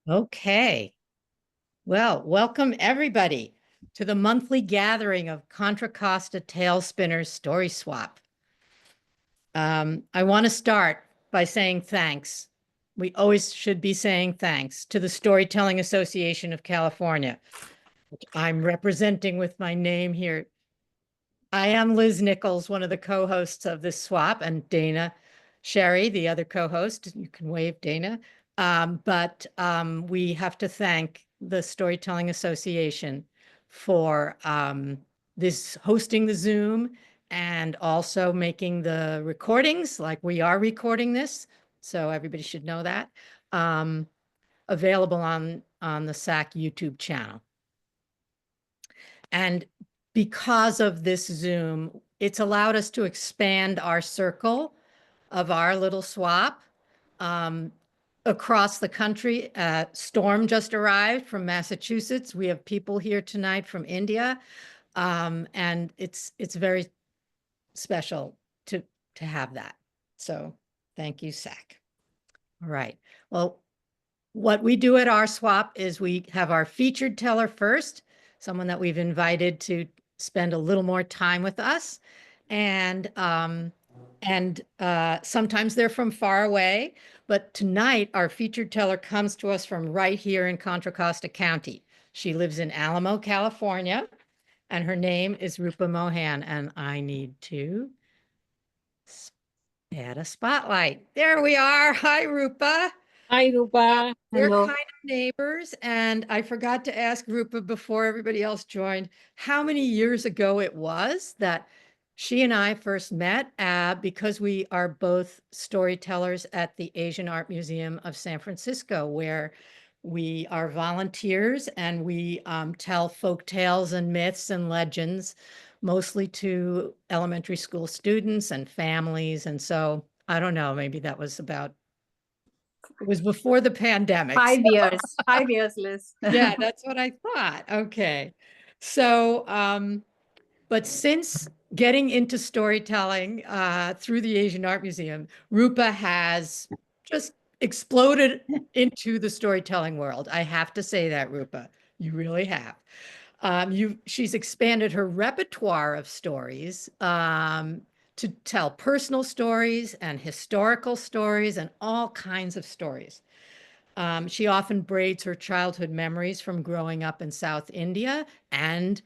Okay. Well, welcome everybody to the monthly gathering of Contra Costa Tail Spinners Story Swap. I want to start by saying thanks. We always should be saying thanks to the Storytelling Association of California, which I'm representing with my name here. I am Liz Nichols, one of the co-hosts of this swap, and Dana Sherry, the other co-host. You can wave, Dana. But we have to thank the Storytelling Association for this hosting the Zoom and also making the recordings, like we are recording this, so everybody should know that, available on the SAC YouTube channel. And because of this Zoom, it's allowed us to expand our circle of our little swap across the country. Storm just arrived from Massachusetts. We have people here tonight from India. And it's very special to have that. So thank you, SAC. All right. Well, what we do at our swap is we have our featured teller first, someone that we've invited to spend a little more time with us. And sometimes they're from far away, but tonight our featured teller comes to us from right here in Contra Costa County. She lives in Alamo, California, and her name is Rupa Mohan, and I need to add a spotlight. There we are. Hi, Rupa. Hi, Rupa. We're Hello. kind of neighbors, and I forgot to ask Rupa before everybody else joined how many years ago it was that she and I first met, because we are both storytellers at the Asian Art Museum of San Francisco, where we are volunteers and we tell folk tales and myths and legends, mostly to elementary school students and families. And so I don't know, maybe that was about, it was before the pandemic. 5 years. 5 years, Liz. Yeah, that's what I thought. Okay. So, but since getting into storytelling through the Asian Art Museum, Rupa has just exploded into the storytelling world. I have to say that, Rupa. You really have. She's expanded her repertoire of stories to tell personal stories and historical stories and all kinds of stories. She often braids her childhood memories from growing up in South India and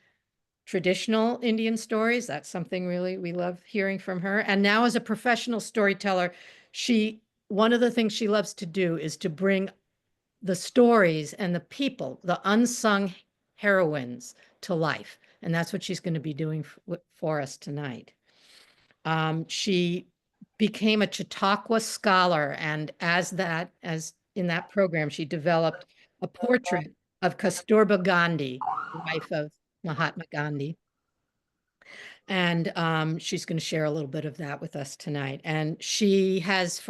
traditional Indian stories. That's something really we love hearing from her. And now as a professional storyteller, one of the things she loves to do is to bring the stories and the people, the unsung heroines, to life. And that's what she's going to be doing for us tonight. She became a Chautauqua scholar, and as in that program, she developed a portrait of Kasturba Gandhi, wife of Mahatma Gandhi. And she's going to share a little bit of that with us tonight. And she has,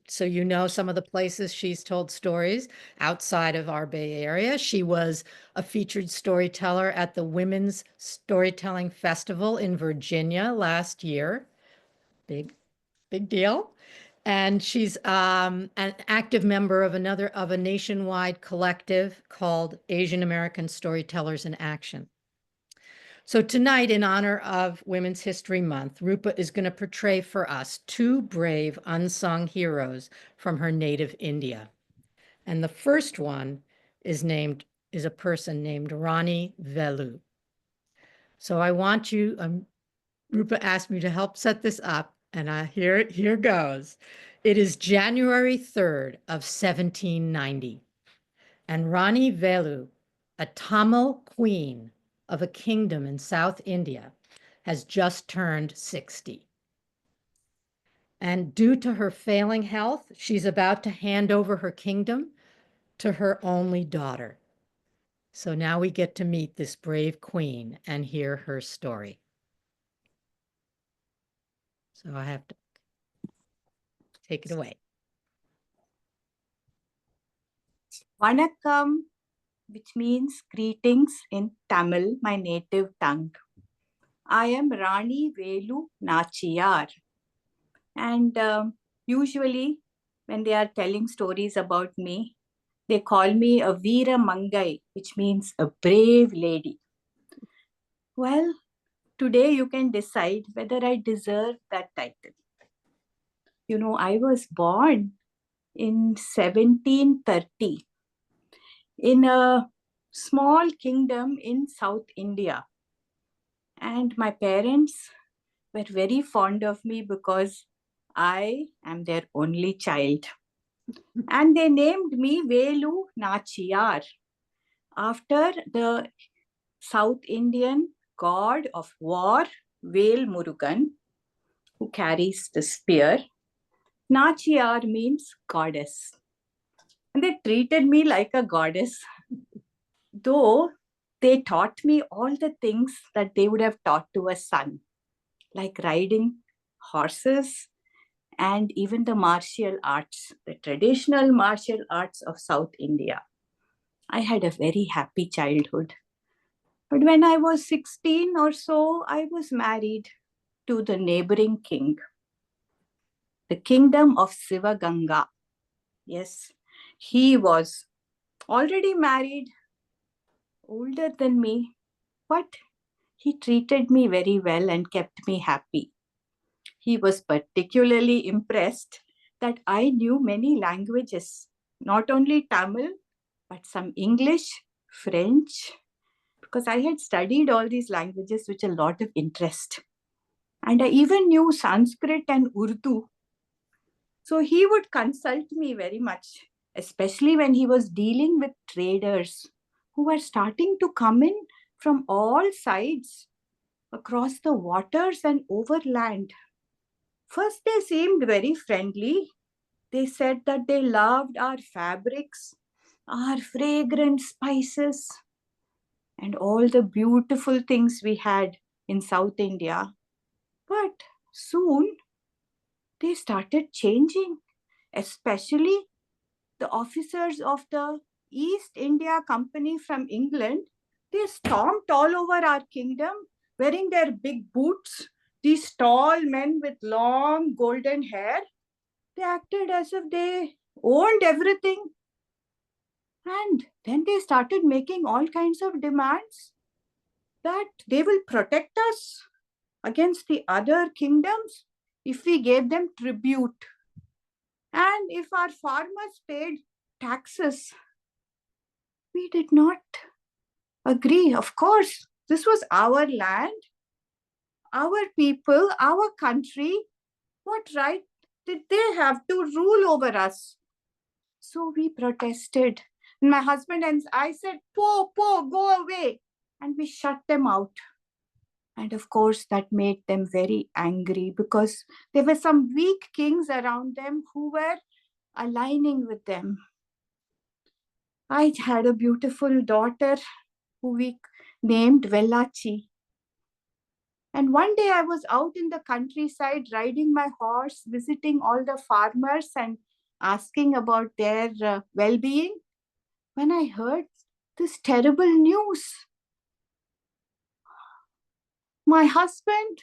so you know, some of the places she's told stories outside of our Bay Area. She was a featured storyteller at the Women's Storytelling Festival in Virginia last year. Big deal. And she's an active member of a nationwide collective called Asian American Storytellers in Action. So tonight, in honor of Women's History Month, Rupa is going to portray for us two brave unsung heroes from her native India. And the first one is a person named Rani Velu. So I want you, Rupa asked me to help set this up, and here goes. It is January 3rd of 1790, and Rani Velu, a Tamil queen of a kingdom in South India, has just turned 60. And due to her failing health, she's about to hand over her kingdom to her only daughter. So now we get to meet this brave queen and hear her story. So I have to take it away. Vanakkam, which means greetings in Tamil, my native tongue. I am Rani Velu Nachiyar. And usually when they are telling stories about me, They call me a Veera Mangai, which means a brave lady. Well, today you can decide whether I deserve that title. You know, I was born in 1730 in a small kingdom in South India. And my parents were very fond of me because I am their only child. And they named me Velu Nachiyar after the South Indian god of war, Vel Murugan, who carries the spear. Nachiyar means goddess. And they treated me like a goddess, though they taught me all the things that they would have taught to a son, like riding horses and even the martial arts, the traditional martial arts of South India. I had a very happy childhood. But when I was 16 or so, I was married to the neighboring king, the kingdom of Sivaganga. Yes, he was already married, older than me, but he treated me very well and kept me happy. He was particularly impressed that I knew many languages, not only Tamil, but some English, French, because I had studied all these languages with a lot of interest. And I even knew Sanskrit and Urdu. So he would consult me very much, especially when he was dealing with traders who were starting to come in from all sides across the waters and overland. First, they seemed very friendly. They said that they loved our fabrics, our fragrant spices, and all the beautiful things we had in South India. But soon they started changing, especially the officers of the East India Company from England. They stomped all over our kingdom wearing their big boots. These tall men with long golden hair, they acted as if they owned everything. And then they started making all kinds of demands that they will protect us against the other kingdoms if we gave them tribute and if our farmers paid taxes. We did not agree. Of course, this was our land, our people, our country. What right did they have to rule over us? So we protested. And my husband and I said, Po, go away. And we shut them out. And of course, that made them very angry because there were some weak kings around them who were aligning with them. I had a beautiful daughter who we named Vellachi. And one day I was out in the countryside riding my horse, visiting all the farmers and asking about their well being, when I heard this terrible news. My husband,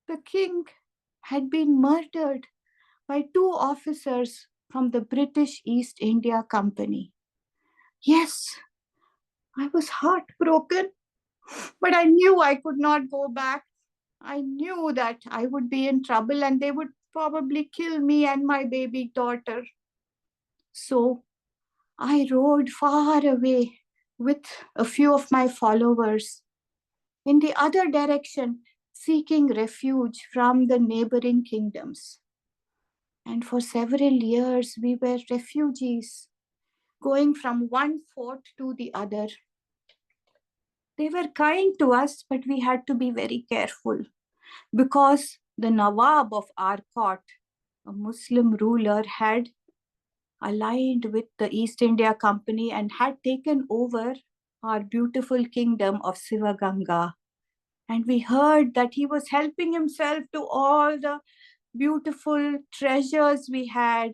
the king, had been murdered by two officers from the British East India Company. Yes, I was heartbroken, but I knew I could not go back. I knew that I would be in trouble and they would probably kill me and my baby daughter. So I rode far away with a few of my followers in the other direction, seeking refuge from the neighboring kingdoms. And for several years, we were refugees, going from one fort to the other. They were kind to us, but we had to be very careful because the Nawab of our court, a Muslim ruler, had aligned with the East India Company and had taken over our beautiful kingdom of Sivaganga. And we heard that he was helping himself to all the beautiful treasures we had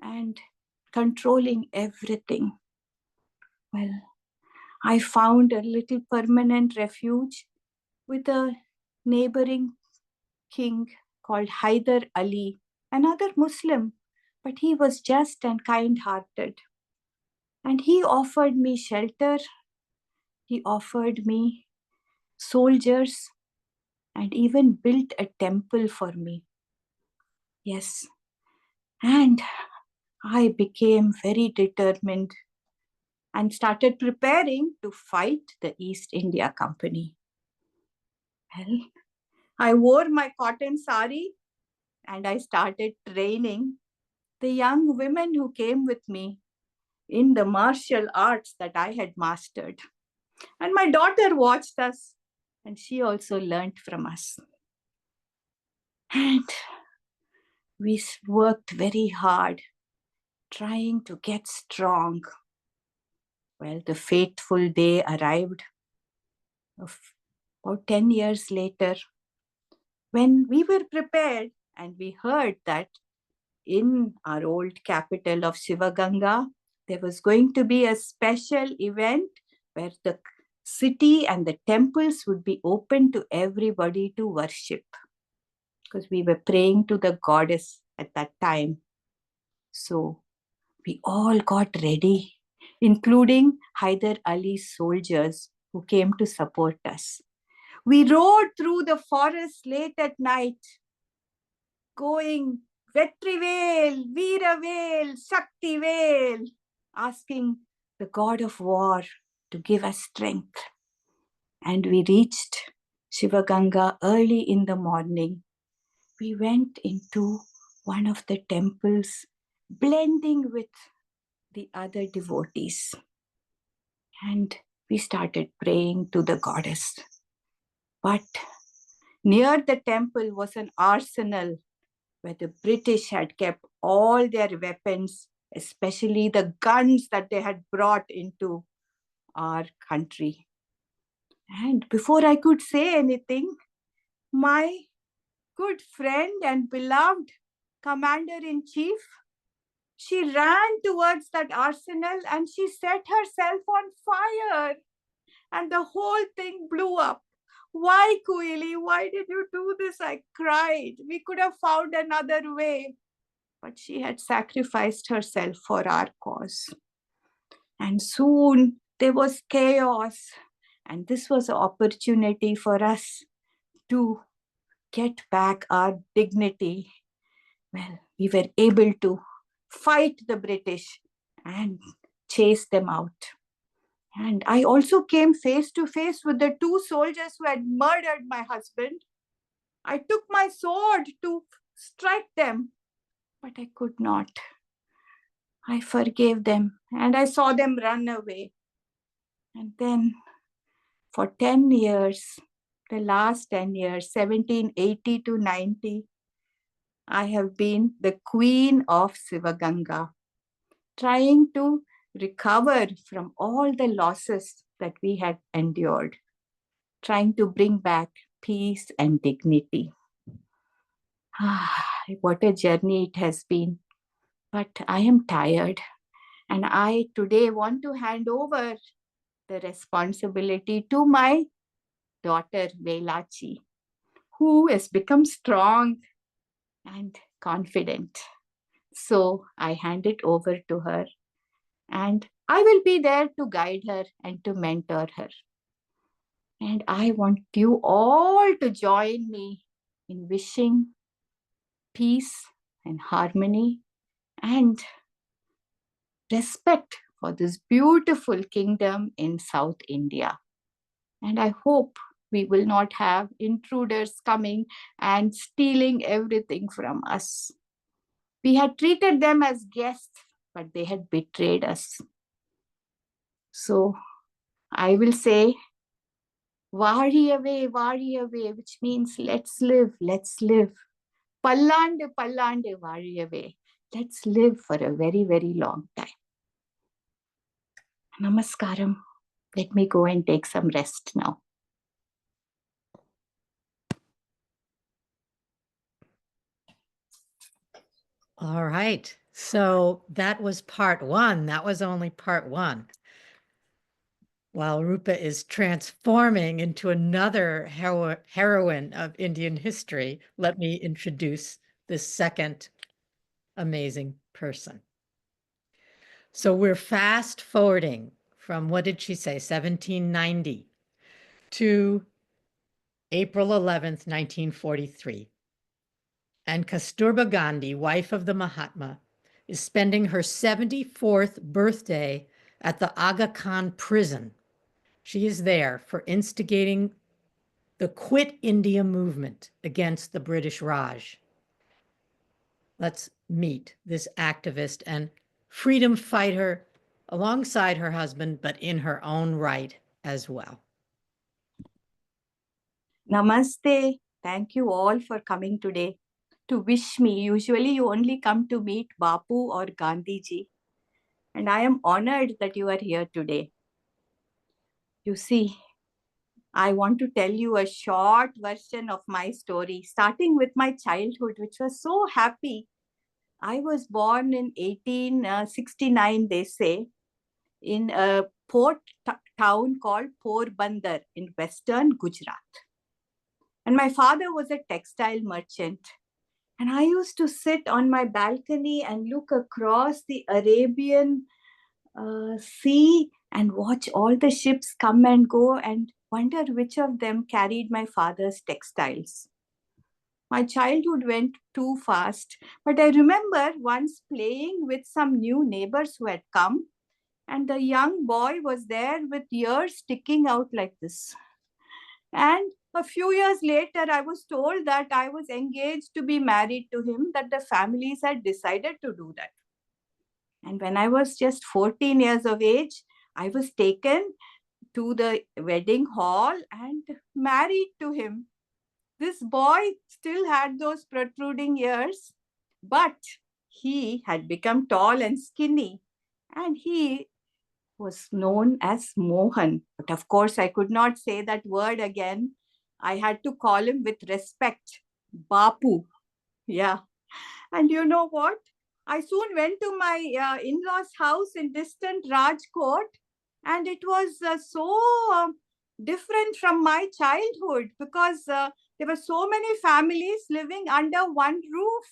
and controlling everything. Well, I found a little permanent refuge with a neighboring king called Hyder Ali, another Muslim but he was just and kind-hearted. And he offered me shelter, he offered me soldiers, and even built a temple for me. Yes, and I became very determined and started preparing to fight the East India Company. Well, I wore my cotton sari and I started training the young women who came with me in the martial arts that I had mastered. And my daughter watched us and she also learned from us. And we worked very hard trying to get strong. Well, the fateful day arrived about 10 years later when we were prepared and we heard that in our old capital of Shivaganga, there was going to be a special event where the city and the temples would be open to everybody to worship, because we were praying to the goddess at that time. So we all got ready, including Hyder Ali's soldiers who came to support us. We rode through the forest late at night, going Vetrivel, Veeravel, Shaktivel, asking the god of war to give us strength. And we reached Shivaganga early in the morning. We went into one of the temples, blending with the other devotees. And we started praying to the goddess. But near the temple was an arsenal where the British had kept all their weapons, especially the guns that they had brought into our country. And before I could say anything, my good friend and beloved commander-in-chief, she ran towards that arsenal and she set herself on fire. And the whole thing blew up. Why, Kuili? Why did you do this? I cried. We could have found another way. But she had sacrificed herself for our cause. And soon there was chaos. And this was an opportunity for us to get back our dignity. Well, we were able to fight the British and chase them out. And I also came face to face with the two soldiers who had murdered my husband. I took my sword to strike them, but I could not. I forgave them and I saw them run away. And then for 10 years, the last 10 years, 1780 to 90, I have been the queen of Sivaganga, trying to recover from all the losses that we had endured, trying to bring back peace and dignity. What a journey it has been. But I am tired, and I today want to hand over the responsibility to my daughter, Velachi, who has become strong and confident. So I hand it over to her, and I will be there to guide her and to mentor her. And I want you all to join me in wishing peace and harmony and respect for this beautiful kingdom in South India. And I hope we will not have intruders coming and stealing everything from us. We had treated them as guests, but they had betrayed us. So I will say, Vari away, which means let's live, let's live. Pallande, pallande, vari away. Let's live for a very, very long time. Namaskaram. Let me go and take some rest now. All right. So that was part one. That was only part one. While Rupa is transforming into another heroine of Indian history, let me introduce the second amazing person. So we're fast forwarding from, what did she say, 1790 to April 11th, 1943. And Kasturba Gandhi, wife of the Mahatma, is spending her 74th birthday at the Aga Khan prison. She is there for instigating the Quit India movement against the British Raj. Let's meet this activist and freedom fighter alongside her husband, but in her own right as well. Namaste. Thank you all for coming today to wish me. Usually you only come to meet Bapu or Gandhiji. And I am honored that you are here today. You see, I want to tell you a short version of my story, starting with my childhood, which was so happy. I was born in 1869, they say, in a port town called Porbandar in western Gujarat. And my father was a textile merchant. And I used to sit on my balcony and look across the Arabian Sea and watch all the ships come and go and wonder which of them carried my father's textiles. My childhood went too fast, but I remember once playing with some new neighbors who had come, and the young boy was there with ears sticking out like this. And a few years later, I was told that I was engaged to be married to him, that the families had decided to do that. And when I was just 14 years of age, I was taken to the wedding hall and married to him. This boy still had those protruding ears, but he had become tall and skinny, and he was known as Mohan. But of course, I could not say that word again. I had to call him with respect, Bapu. Yeah. And you know what? I soon went to my in-laws' house in distant Rajkot, and it was so different from my childhood because there were so many families living under one roof,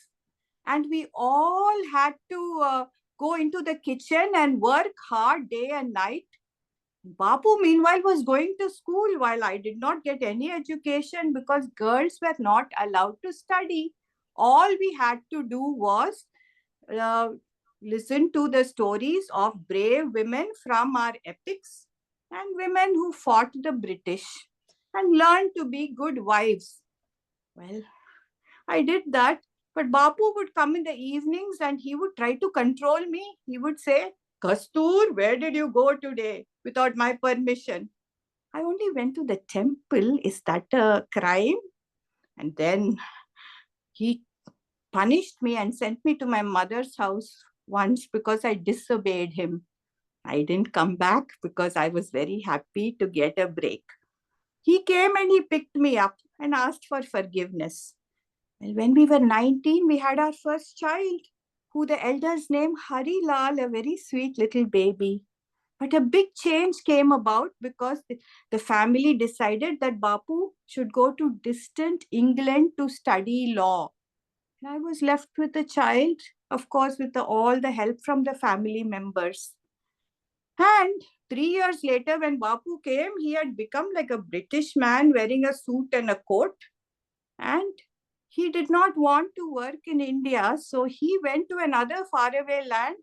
and we all had to go into the kitchen and work hard day and night. Bapu, meanwhile, was going to school while I did not get any education because girls were not allowed to study. All we had to do was uh, listen to the stories of brave women from our epics and women who fought the British and learn to be good wives. Well, I did that, but Bapu would come in the evenings and he would try to control me. He would say, Kastur, where did you go today without my permission? I only went to the temple. Is that a crime? And then he punished me and sent me to my mother's house once because I disobeyed him. I didn't come back because I was very happy to get a break. He came and he picked me up and asked for forgiveness. Well, when we were 19, we had our first child, who the elders named Hari Lal, a very sweet little baby. But a big change came about because the family decided that Bapu should go to distant England to study law. And I was left with a child, of course, with all the help from the family members. And 3 years later, when Bapu came, he had become like a British man wearing a suit and a coat. And he did not want to work in India, so he went to another faraway land,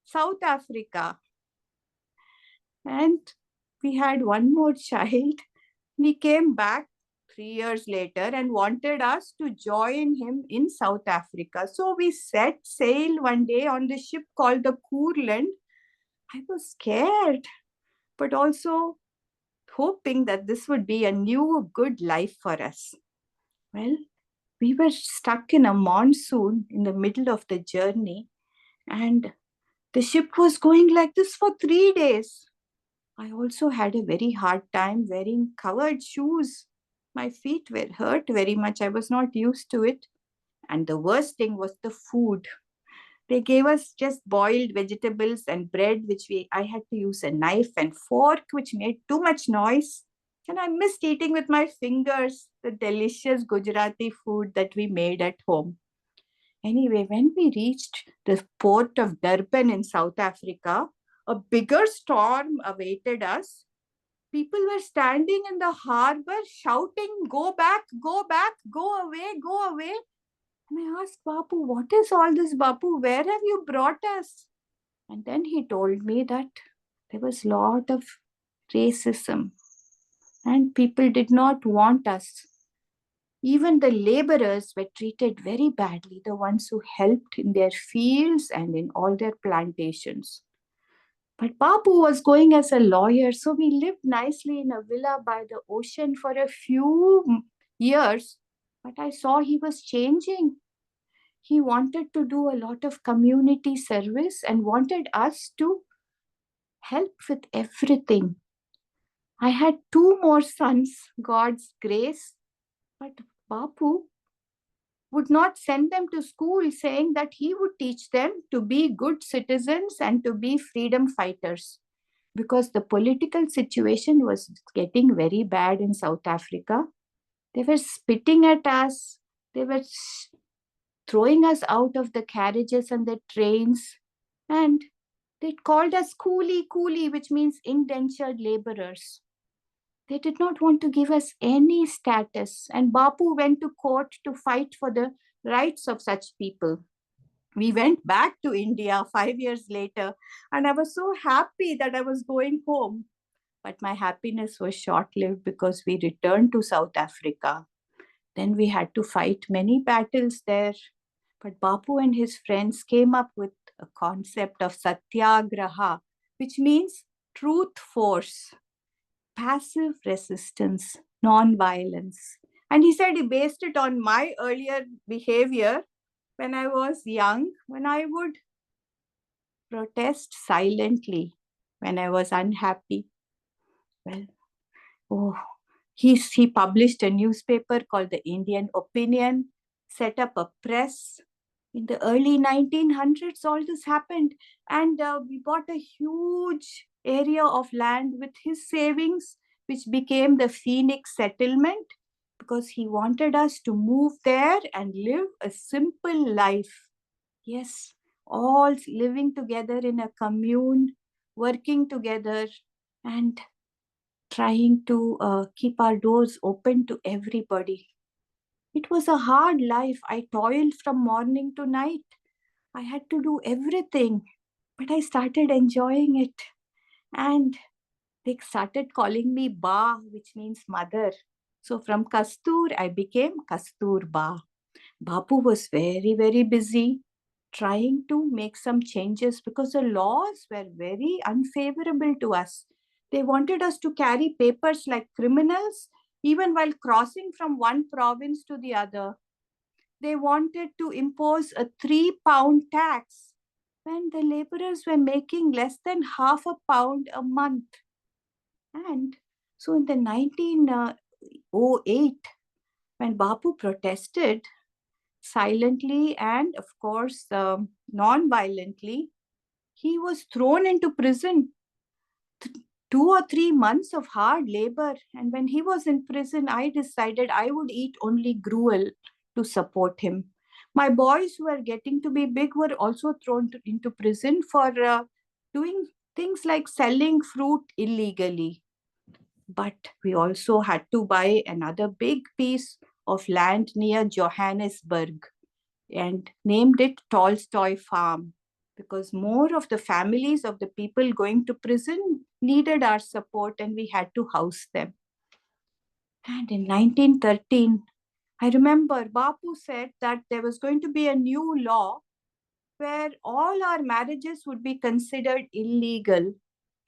South Africa. And we had one more child. He came back 3 years later and wanted us to join him in South Africa. So we set sail one day on the ship called the Kurland. I was scared, but also hoping that this would be a new good life for us. Well, we were stuck in a monsoon in the middle of the journey, and the ship was going like this for 3 days. I also had a very hard time wearing covered shoes. My feet were hurt very much. I was not used to it. And the worst thing was the food. They gave us just boiled vegetables and bread, I had to use a knife and fork, which made too much noise. And I missed eating with my fingers the delicious Gujarati food that we made at home. Anyway, when we reached the port of Durban in South Africa, a bigger storm awaited us. People were standing in the harbor shouting, "Go back, go back, go away, go away." And I asked Bapu, "What is all this, Bapu? Where have you brought us?" And then he told me that there was a lot of racism and people did not want us. Even the laborers were treated very badly, the ones who helped in their fields and in all their plantations. But Bapu was going as a lawyer, so we lived nicely in a villa by the ocean for a few years. But I saw he was changing. He wanted to do a lot of community service and wanted us to help with everything. I had two more sons, God's grace, but Bapu would not send them to school, saying that he would teach them to be good citizens and to be freedom fighters. Because the political situation was getting very bad in South Africa. They were spitting at us, they were throwing us out of the carriages and the trains, and they called us coolie coolie, which means indentured laborers. They did not want to give us any status, and Bapu went to court to fight for the rights of such people. We went back to India 5 years later, and I was so happy that I was going home. But my happiness was short lived because we returned to South Africa. Then we had to fight many battles there. But Bapu and his friends came up with a concept of satyagraha, which means truth force, passive resistance, non-violence. And he said he based it on my earlier behavior when I was young, when I would protest silently when I was unhappy. Well, oh, he published a newspaper called the Indian Opinion, set up a press. In the early 1900s, all this happened. And we bought a huge area of land with his savings, which became the Phoenix settlement, because he wanted us to move there and live a simple life. Yes, all living together in a commune, working together, and trying to keep our doors open to everybody. It was a hard life. I toiled from morning to night. I had to do everything, but I started enjoying it. And they started calling me Ba, which means mother. So from Kastur, I became Kasturba. Bapu was very, very busy trying to make some changes because the laws were very unfavorable to us. They wanted us to carry papers like criminals, even while crossing from one province to the other. They wanted to impose a 3 pound tax when the laborers were making less than half a pound a month. And so in the 1908, when Bapu protested silently and, of course, non-violently, he was thrown into prison. 2 or 3 months of hard labor. And when he was in prison, I decided I would eat only gruel to support him. My boys who were getting to be big were also thrown into prison for doing things like selling fruit illegally. But we also had to buy another big piece of land near Johannesburg and named it Tolstoy Farm because more of the families of the people going to prison needed our support and we had to house them. And in 1913, I remember Bapu said that there was going to be a new law where all our marriages would be considered illegal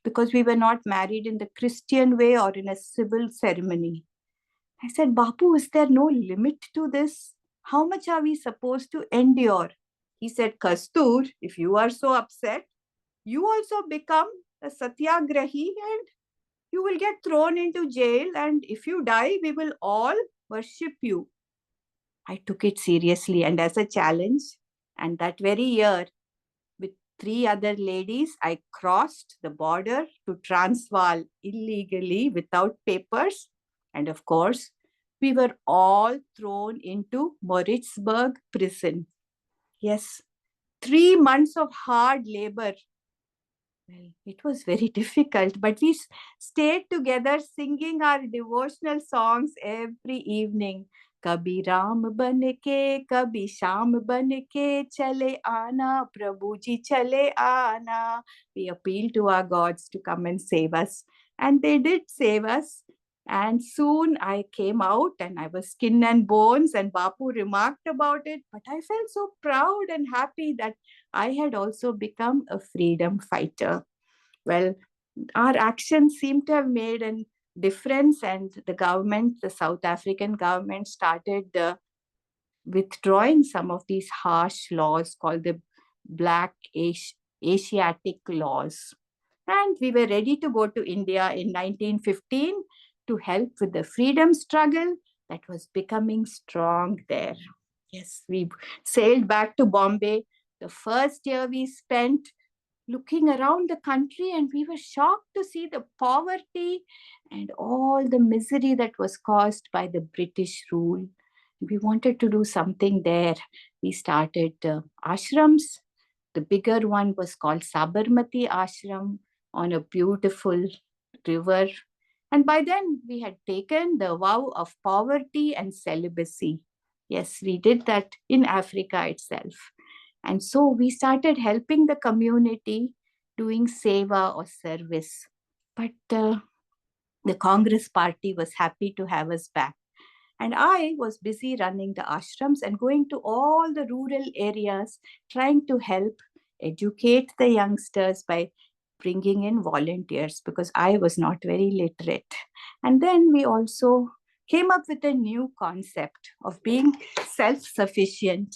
because we were not married in the Christian way or in a civil ceremony. I said, Bapu, is there no limit to this? How much are we supposed to endure? He said, Kastur, if you are so upset, you also become a satyagrahi and you will get thrown into jail. And if you die, we will all worship you. I took it seriously and as a challenge. And that very year, with 3 other ladies, I crossed the border to Transvaal illegally without papers. And of course, we were all thrown into Maritzburg prison. Yes, 3 months of hard labor. Well, it was very difficult, but we stayed together singing our devotional songs every evening. Kabhi Ram ban ke, kabhi Sham ban ke, chale aana, Prabhu ji chale aana. We appealed to our gods to come and save us. And they did save us. And soon I came out and I was skin and bones, and Bapu remarked about it. But I felt so proud and happy that I had also become a freedom fighter. Well, our actions seem to have made a difference, and the government, the South African government, started withdrawing some of these harsh laws called the Black Asiatic laws. And we were ready to go to India in 1915 to help with the freedom struggle that was becoming strong there. Yes, we sailed back to Bombay. The first year we spent looking around the country, and we were shocked to see the poverty and all the misery that was caused by the British rule. We wanted to do something there. We started ashrams. The bigger one was called Sabarmati Ashram on a beautiful river. And by then, we had taken the vow of poverty and celibacy. Yes, we did that in Africa itself. And so we started helping the community, doing seva or service. But the Congress party was happy to have us back. And I was busy running the ashrams and going to all the rural areas, trying to help educate the youngsters by bringing in volunteers because I was not very literate. And then we also came up with a new concept of being self sufficient.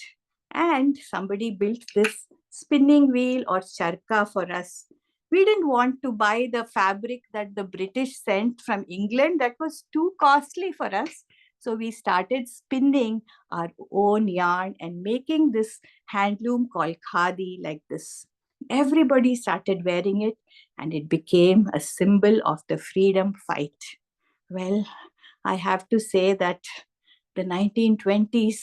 And somebody built this spinning wheel or charka for us. We didn't want to buy the fabric that the British sent from England, that was too costly for us. So we started spinning our own yarn and making this handloom called khadi like this. Everybody started wearing it, and it became a symbol of the freedom fight. Well, I have to say that the 1920s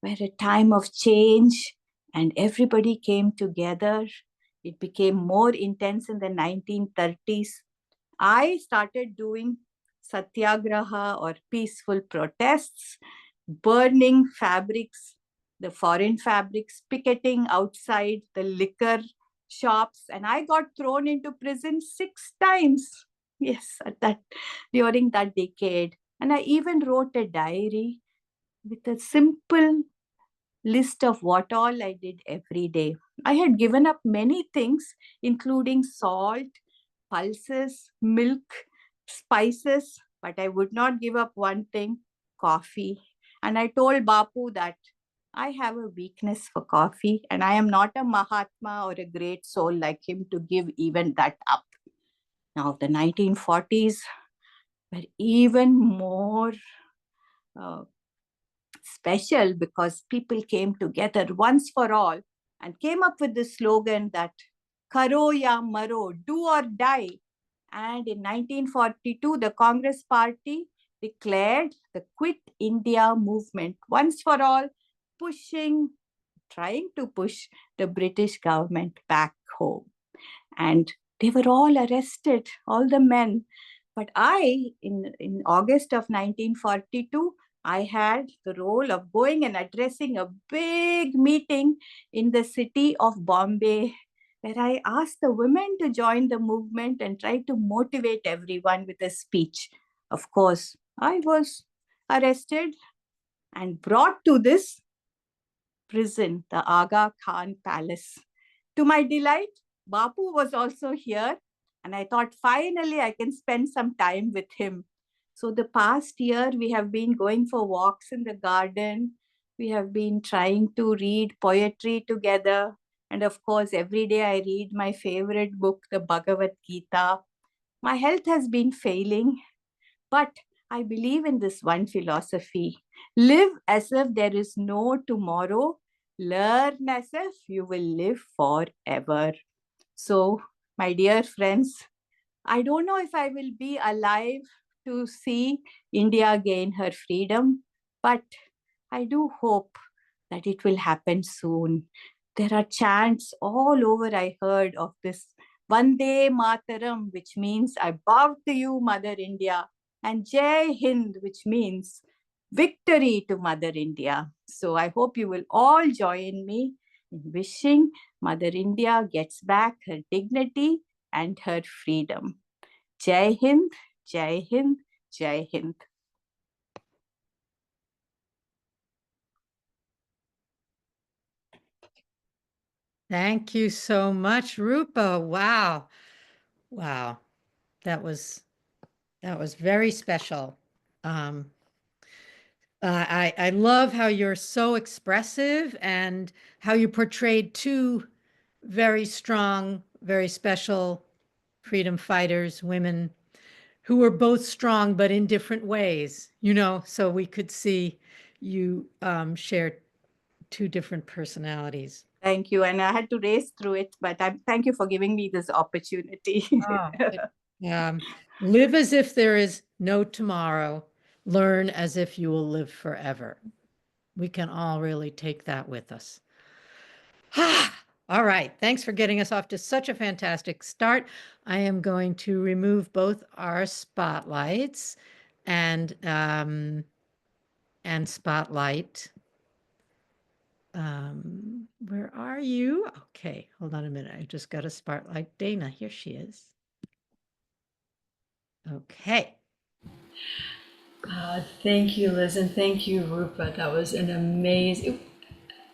were a time of change, and everybody came together. It became more intense in the 1930s. I started doing satyagraha or peaceful protests, burning fabrics, the foreign fabrics, picketing outside the liquor shops, and I got thrown into prison 6 times. Yes, during that decade. And I even wrote a diary with a simple list of what all I did every day. I had given up many things, including salt, pulses, milk, spices, but I would not give up one thing, coffee. And I told Bapu that I have a weakness for coffee, and I am not a Mahatma or a great soul like him to give even that up. Now, the 1940s were even more uh, special because people came together once for all and came up with the slogan that Karo ya maro, do or die. And in 1942, the Congress Party declared the Quit India movement once for all, trying to push the British government back home. And they were all arrested, all the men. But in August of 1942, I had the role of going and addressing a big meeting in the city of Bombay, where I asked the women to join the movement and try to motivate everyone with a speech. Of course, I was arrested and brought to this prison, the Aga Khan Palace. To my delight, Bapu was also here, and I thought finally I can spend some time with him. So, the past year, we have been going for walks in the garden. We have been trying to read poetry together. And of course, every day I read my favorite book, the Bhagavad Gita. My health has been failing, but I believe in this one philosophy: live as if there is no tomorrow, learn as if you will live forever. So, my dear friends, I don't know if I will be alive to see India gain her freedom, but I do hope that it will happen soon. There are chants all over I heard of this Vande Mataram, which means I bow to you, Mother India, and Jai Hind, which means victory to Mother India. So I hope you will all join me in wishing Mother India gets back her dignity and her freedom. Jai Hind, Jai Hind, Jai Hind. Thank you so much, Rupa. Wow. Wow. That was very special. I love how you're so expressive and how you portrayed two very strong, very special freedom fighters, women who were both strong, but in different ways, so we could see you share two different personalities. Thank you. And I had to race through it, but thank you for giving me this opportunity. Live as if there is no tomorrow. Learn as if you will live forever. We can all really take that with us. All right. Thanks for getting us off to such a fantastic start. I am going to remove both our spotlights and spotlight. Where are you? Okay, hold on a minute. I just got a spotlight Dana. Here she is. Okay. Thank you, Liz, and thank you, Rupa. That was an amazing.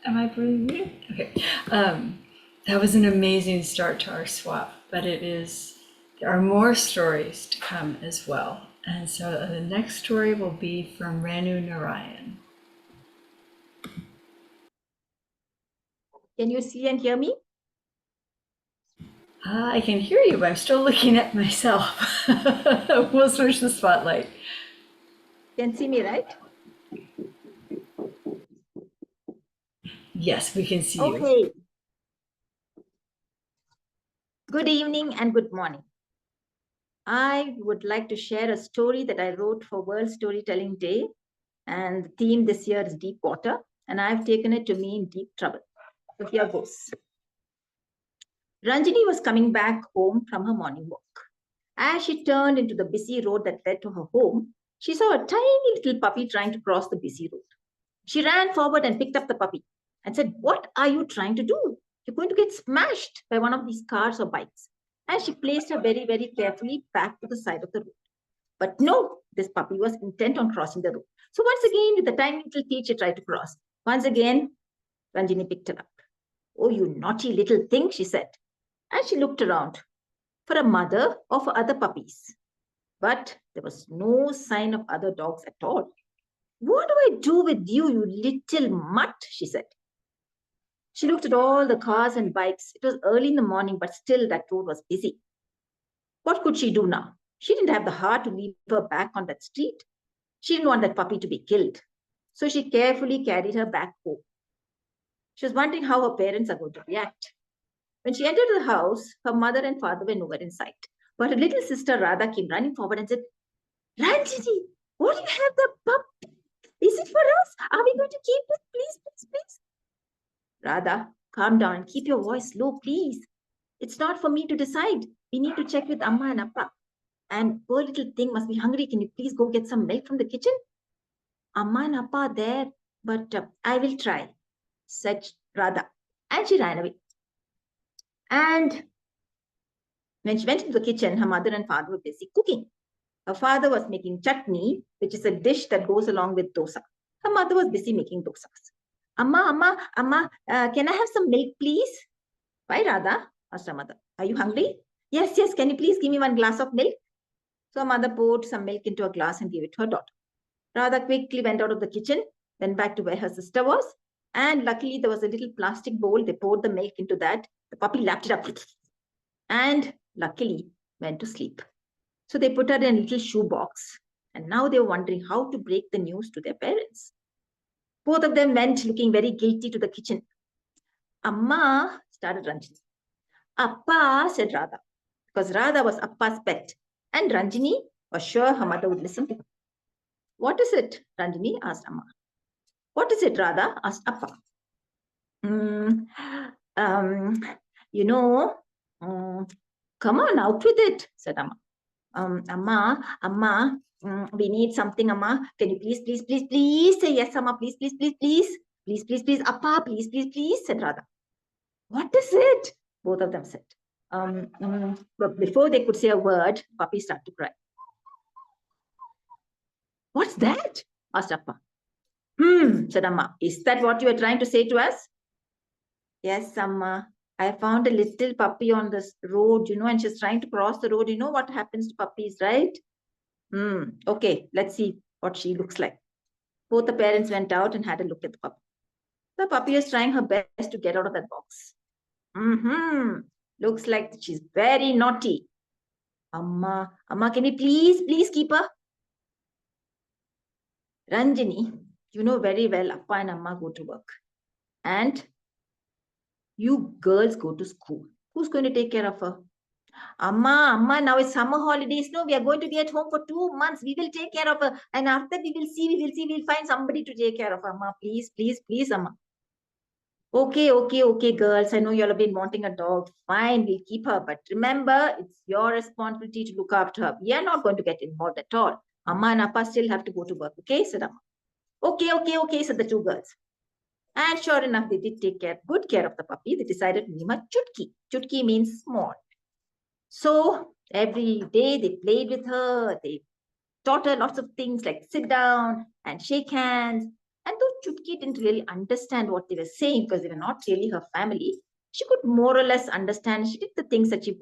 Am I breathing? Okay. That was an amazing start to our swap, but there are more stories to come as well. And so the next story will be from Ranu Narayan. Can you see and hear me? I can hear you, but I'm still looking at myself. We'll switch the spotlight. Can see me, right? Yes, we can see you. Okay. Good evening and good morning. I would like to share a story that I wrote for World Storytelling Day. And the theme this year is deep water. And I've taken it to mean deep trouble. So here goes. Ranjini was coming back home from her morning walk. As she turned into the busy road that led to her home, she saw a tiny little puppy trying to cross the busy road. She ran forward and picked up the puppy and said, "What are you trying to do? You're going to get smashed by one of these cars or bikes." And she placed her very, very carefully back to the side of the road. But no, this puppy was intent on crossing the road. So once again, with the tiny little feet, she tried to cross. Once again, Ranjini picked her up. "Oh, you naughty little thing," she said. And she looked around for a mother or for other puppies. But there was no sign of other dogs at all. "What do I do with you, you little mutt?" she said. She looked at all the cars and bikes. It was early in the morning, but still that road was busy. What could she do now? She didn't have the heart to leave her back on that street. She didn't want that puppy to be killed. So she carefully carried her back home. She was wondering how her parents are going to react. When she entered the house, her mother and father were nowhere in sight. But her little sister Radha came running forward and said, "Ranjini, what do you have the pup? Is it for us? Are we going to keep it? Please, please, please." "Radha, calm down and keep your voice low, please. It's not for me to decide. We need to check with Amma and Appa. And poor little thing must be hungry. Can you please go get some milk from the kitchen?" "Amma and Appa are there, but I will try," said Radha. And she ran away. And when she went into the kitchen, her mother and father were busy cooking. Her father was making chutney, which is a dish that goes along with dosa. Her mother was busy making dosas. Amma, can I have some milk, please?" "Why, Radha?" asked her mother. "Are you hungry?" Yes, can you please give me one glass of milk?" So her mother poured some milk into a glass and gave it to her daughter. Radha quickly went out of the kitchen, went back to where her sister was, and luckily there was a little plastic bowl. They poured the milk into that. The puppy lapped it up and luckily went to sleep. So they put her in a little shoebox, and now they were wondering how to break the news to their parents. Both of them went looking very guilty to the kitchen. "Amma," started Ranjini. "Appa," said Radha, because Radha was Appa's pet, and Ranjini was sure her mother would listen to her. "What is it?" Ranjini asked Amma. "What is it?" Radha asked Appa. Mm, you know, come on, out with it, said Amma. Amma, we need something, Amma. Can you please say yes, Amma, please, Appa, please, said Radha. What is it? Both of them said. But before they could say a word, Puppy started to cry. What's that? Asked Appa. Said Amma. Is that what you are trying to say to us? Yes, Amma. I found a little puppy on this road, and she's trying to cross the road. You know what happens to puppies, right? Okay, let's see what she looks like. Both the parents went out and had a look at the puppy. The puppy is trying her best to get out of that box. Looks like she's very naughty. Amma, can you please keep her? Ranjini, you know very well Appa and Amma go to work. And you girls go to school. Who's going to take care of her? Amma, now it's summer holidays. No, we are going to be at home for 2 months. We will take care of her. And after we'll find somebody to take care of her. Amma, please, Amma. Okay, girls. I know you all have been wanting a dog. Fine, we'll keep her. But remember, it's your responsibility to look after her. We are not going to get involved at all. Amma and Appa still have to go to work. Okay, said Amma. Okay, said the two girls. And sure enough, they did take good care of the puppy. They decided to name her Chutki. Chutki means small. So every day they played with her. They taught her lots of things like sit down and shake hands. And though Chutki didn't really understand what they were saying because they were not really her family, she could more or less understand. She did the things that they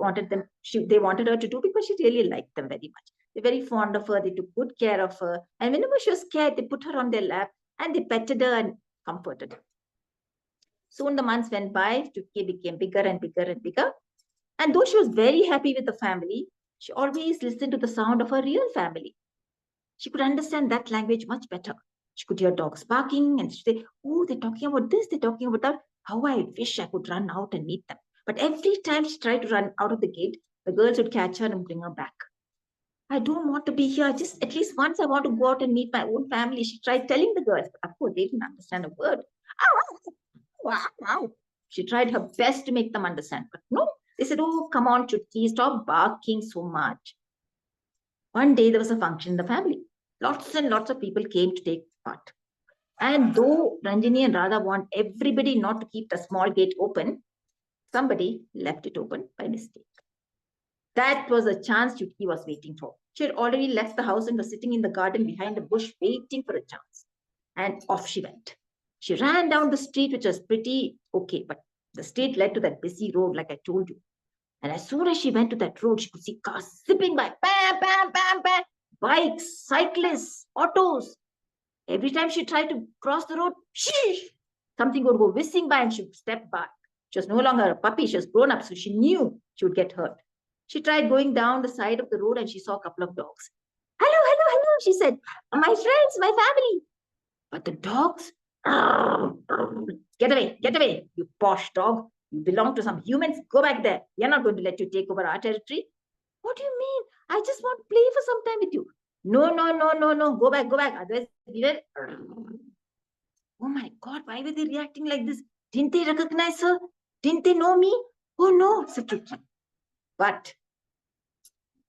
wanted her to do because she really liked them very much. They're very fond of her. They took good care of her. And whenever she was scared, they put her on their lap and they petted her and comforted her. Soon the months went by. Chutki became bigger and bigger. And though she was very happy with the family, she always listened to the sound of her real family. She could understand that language much better. She could hear dogs barking and she'd say, oh, they're talking about this, they're talking about that. How I wish I could run out and meet them. But every time she tried to run out of the gate, the girls would catch her and bring her back. I don't want to be here. Just at least once I want to go out and meet my own family. She tried telling the girls, but of course they didn't understand a word. Wow. She tried her best to make them understand, but no. They said, oh, come on, Chutki, stop barking so much. One day there was a function in the family. Lots and lots of people came to take part. And though Ranjini and Radha want everybody not to keep the small gate open, somebody left it open by mistake. That was a chance Chutki was waiting for. She had already left the house and was sitting in the garden behind a bush waiting for a chance. And off she went. She ran down the street, which was pretty okay, but the street led to that busy road, like I told you. And as soon as she went to that road, she could see cars zipping by. Bam, bam, bam, bam. Bikes, cyclists, autos. Every time she tried to cross the road, sheesh, something would go whizzing by and she would step back. She was no longer a puppy. She was grown up, so she knew she would get hurt. She tried going down the side of the road and she saw a couple of dogs. Hello, she said. My friends, my family. But the dogs, get away, you posh dog. You belong to some humans. Go back there. We are not going to let you take over our territory. What do you mean? I just want to play for some time with you. No. Go back. Otherwise, we will. Oh my God, why were they reacting like this? Didn't they recognize her? Didn't they know me? Oh no, said Chutki. But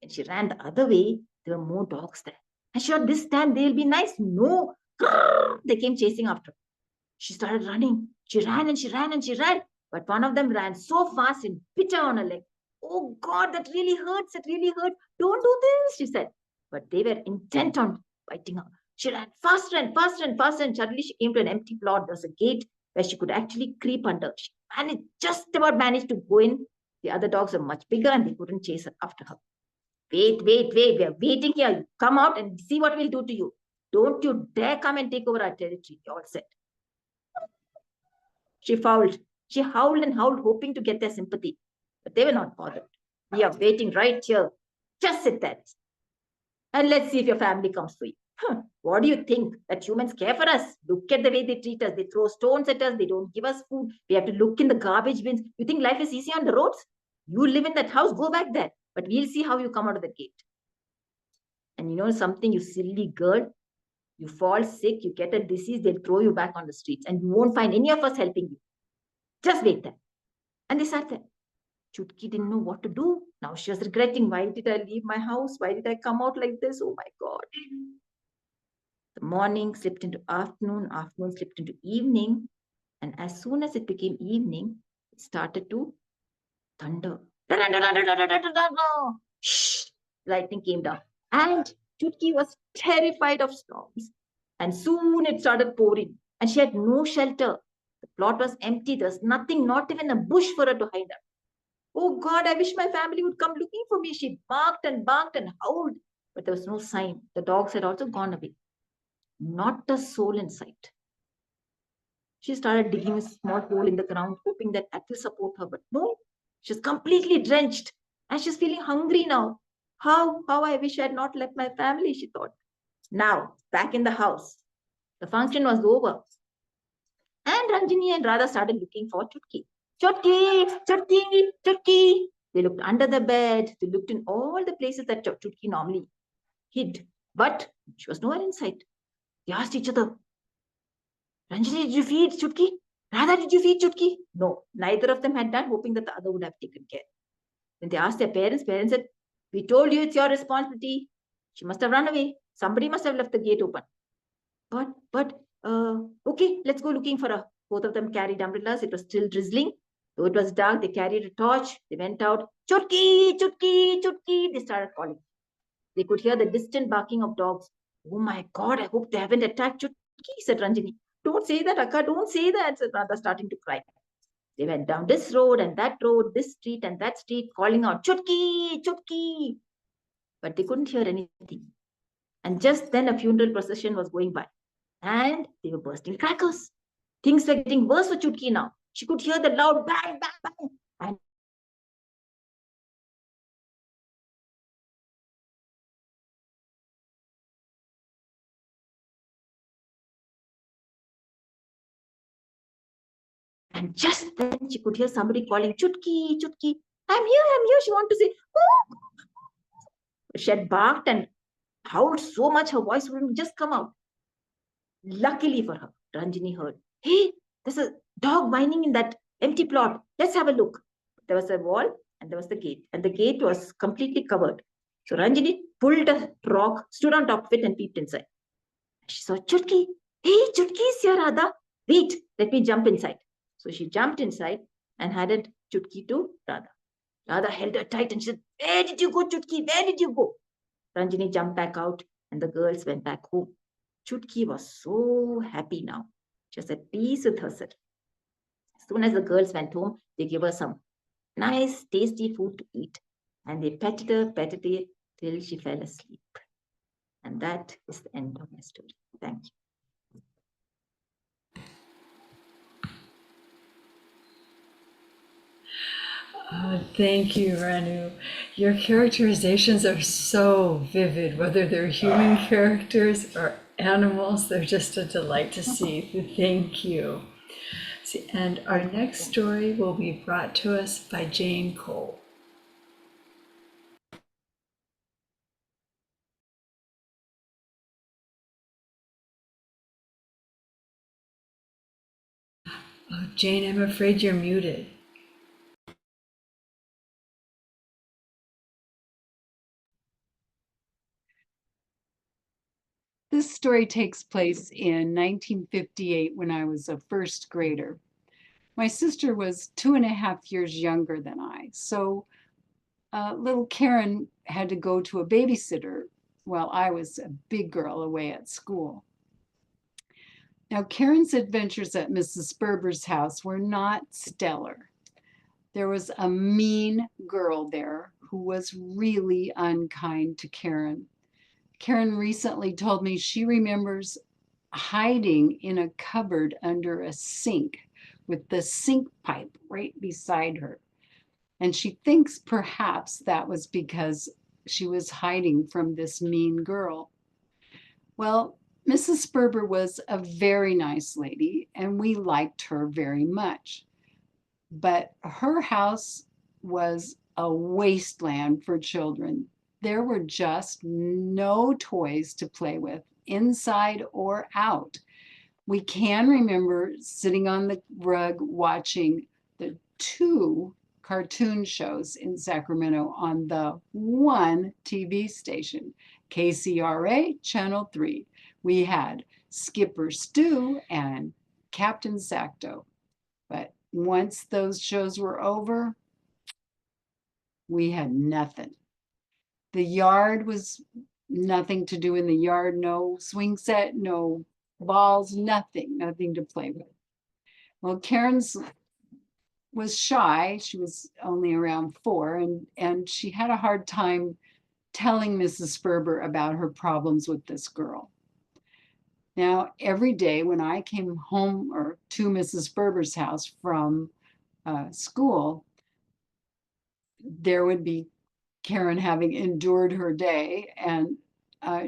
when she ran the other way, there were more dogs there. And she thought this time they'll be nice. No. They came chasing after her. She started running. She ran. But one of them ran so fast and bit her on her leg. Oh God, that really hurts. Don't do this, she said. But they were intent on biting her. She ran faster and suddenly she came to an empty plot. There was a gate where she could actually creep under. She just about managed to go in. The other dogs were much bigger and they couldn't chase her after her. Wait. We are waiting here. You come out and see what we'll do to you. Don't you dare come and take over our territory, they all said. She howled and howled, hoping to get their sympathy. But they were not bothered. We are waiting right here. Just sit there. And let's see if your family comes for you. What do you think? That humans care for us? Look at the way they treat us. They throw stones at us. They don't give us food. We have to look in the garbage bins. You think life is easy on the roads? You live in that house, go back there. But we'll see how you come out of the gate. And you know something, you silly girl? You fall sick, you get a disease, they'll throw you back on the streets. And you won't find any of us helping you. Just wait there. And they sat there. Chutki didn't know what to do. Now she was regretting, why did I leave my house? Why did I come out like this? Oh my God. The morning slipped into afternoon, afternoon slipped into evening. And as soon as it became evening, it started to thunder. Shh! Lightning came down. And Chutki was terrified of storms. And soon it started pouring. And she had no shelter. The plot was empty. There was nothing, not even a bush for her to hide under. Oh God, I wish my family would come looking for me. She barked and howled, but there was no sign. The dogs had also gone away. Not a soul in sight. She started digging a small hole in the ground, hoping that will support her, but no, she's completely drenched and she's feeling hungry now. How I wish I had not left my family, she thought. Now, back in the house, the function was over. And Ranjini and Radha started looking for Chutki. Chutki, Chutki, Chutki. They looked under the bed. They looked in all the places that Chutki normally hid. But she was nowhere in sight. They asked each other, Ranjini, did you feed Chutki? Radha, did you feed Chutki? No, neither of them had done, hoping that the other would have taken care. When they asked their parents, parents said, we told you it's your responsibility. She must have run away. Somebody must have left the gate open. Okay, let's go looking for her. Both of them carried umbrellas. It was still drizzling. Though it was dark, they carried a torch. They went out. Chutki, Chutki, Chutki. They started calling. They could hear the distant barking of dogs. Oh my God, I hope they haven't attacked Chutki, said Ranjini. Don't say that, Akka, don't say that, said Radha, starting to cry. They went down this road and that road, this street and that street, calling out, Chutki, Chutki. But they couldn't hear anything. And just then a funeral procession was going by. And they were bursting crackers. Things were getting worse for Chutki now. She could hear the loud bang, bang, bang. And just then she could hear somebody calling, Chutki, Chutki. I'm here, she wanted to say, oh. She had barked and howled so much her voice wouldn't just come out. Luckily for her, Ranjini heard, hey, there's a dog whining in that empty plot. Let's have a look. There was a wall and there was the gate. And the gate was completely covered. So Ranjini pulled a rock, stood on top of it and peeped inside. She saw Chutki. Hey, Chutki's here, Radha. Wait, let me jump inside. So she jumped inside and handed Chutki to Radha. Radha held her tight and she said, where did you go, Chutki? Where did you go? Ranjini jumped back out and the girls went back home. Chutki was so happy now. She was at peace with herself. As soon as the girls went home, they gave her some nice, tasty food to eat. And they petted her till she fell asleep. And that is the end of my story. Thank you. Oh, thank you, Ranu. Your characterizations are so vivid, whether they're human characters or animals, they're just a delight to see. Thank you. See, and our next story will be brought to us by Jane Cole. Oh, Jane, I'm afraid you're muted. This story takes place in 1958 when I was a first grader. My sister was 2.5 years younger than I, so little Karen had to go to a babysitter while I was a big girl away at school. Now, Karen's adventures at Mrs. Sperber's house were not stellar. There was a mean girl there who was really unkind to Karen. Karen recently told me she remembers hiding in a cupboard under a sink with the sink pipe right beside her. And she thinks perhaps that was because she was hiding from this mean girl. Well, Mrs. Sperber was a very nice lady, and we liked her very much. But her house was a wasteland for children. There were just no toys to play with, inside or out. We can remember sitting on the rug watching the 2 cartoon shows in Sacramento on the one TV station, KCRA Channel 3. We had Skipper Stew and Captain Sacto. But once those shows were over, we had nothing. The yard was nothing to do in the yard, no swing set, no balls, nothing to play with. Well, Karen's was shy. She was only around 4, and she had a hard time telling Mrs. Ferber about her problems with this girl. Now, every day when I came home or to Mrs. Ferber's house from school, there would be Karen having endured her day, and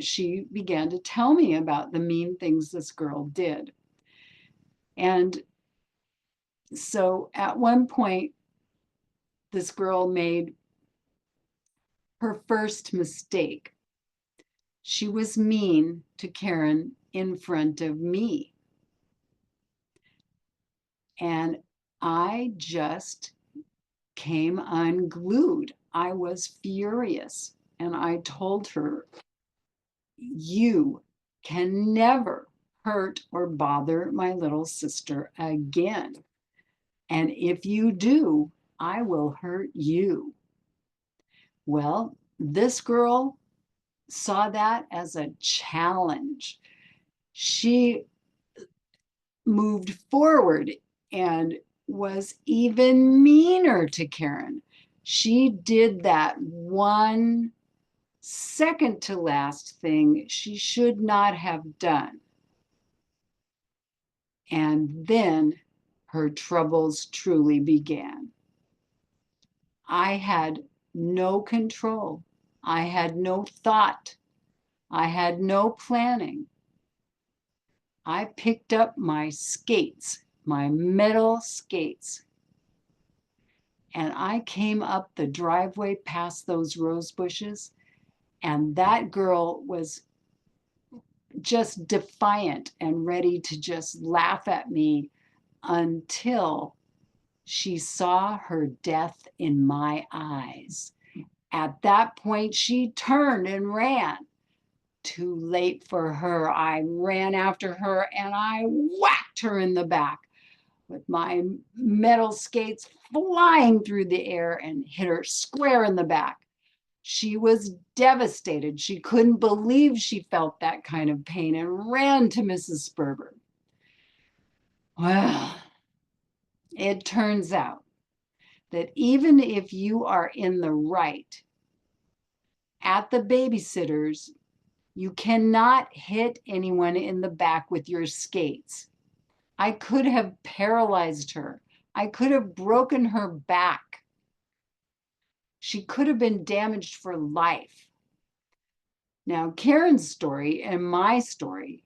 she began to tell me about the mean things this girl did. And so at one point, this girl made her first mistake. She was mean to Karen in front of me. And I just came unglued. I was furious. And I told her, you can never hurt or bother my little sister again. And if you do, I will hurt you. Well, this girl saw that as a challenge. She moved forward and was even meaner to Karen. She did that one second to last thing she should not have done. And then her troubles truly began. I had no control. I had no thought. I had no planning. I picked up my skates, my metal skates, and I came up the driveway past those rose bushes, and that girl was just defiant and ready to just laugh at me until she saw her death in my eyes. At that point, she turned and ran. Too late for her. I ran after her and I whacked her in the back with my metal skates flying through the air and hit her square in the back. She was devastated. She couldn't believe she felt that kind of pain and ran to Mrs. Ferber. Well, it turns out that even if you are in the right, at the babysitter's, you cannot hit anyone in the back with your skates. I could have paralyzed her. I could have broken her back. She could have been damaged for life. Now, Karen's story and my story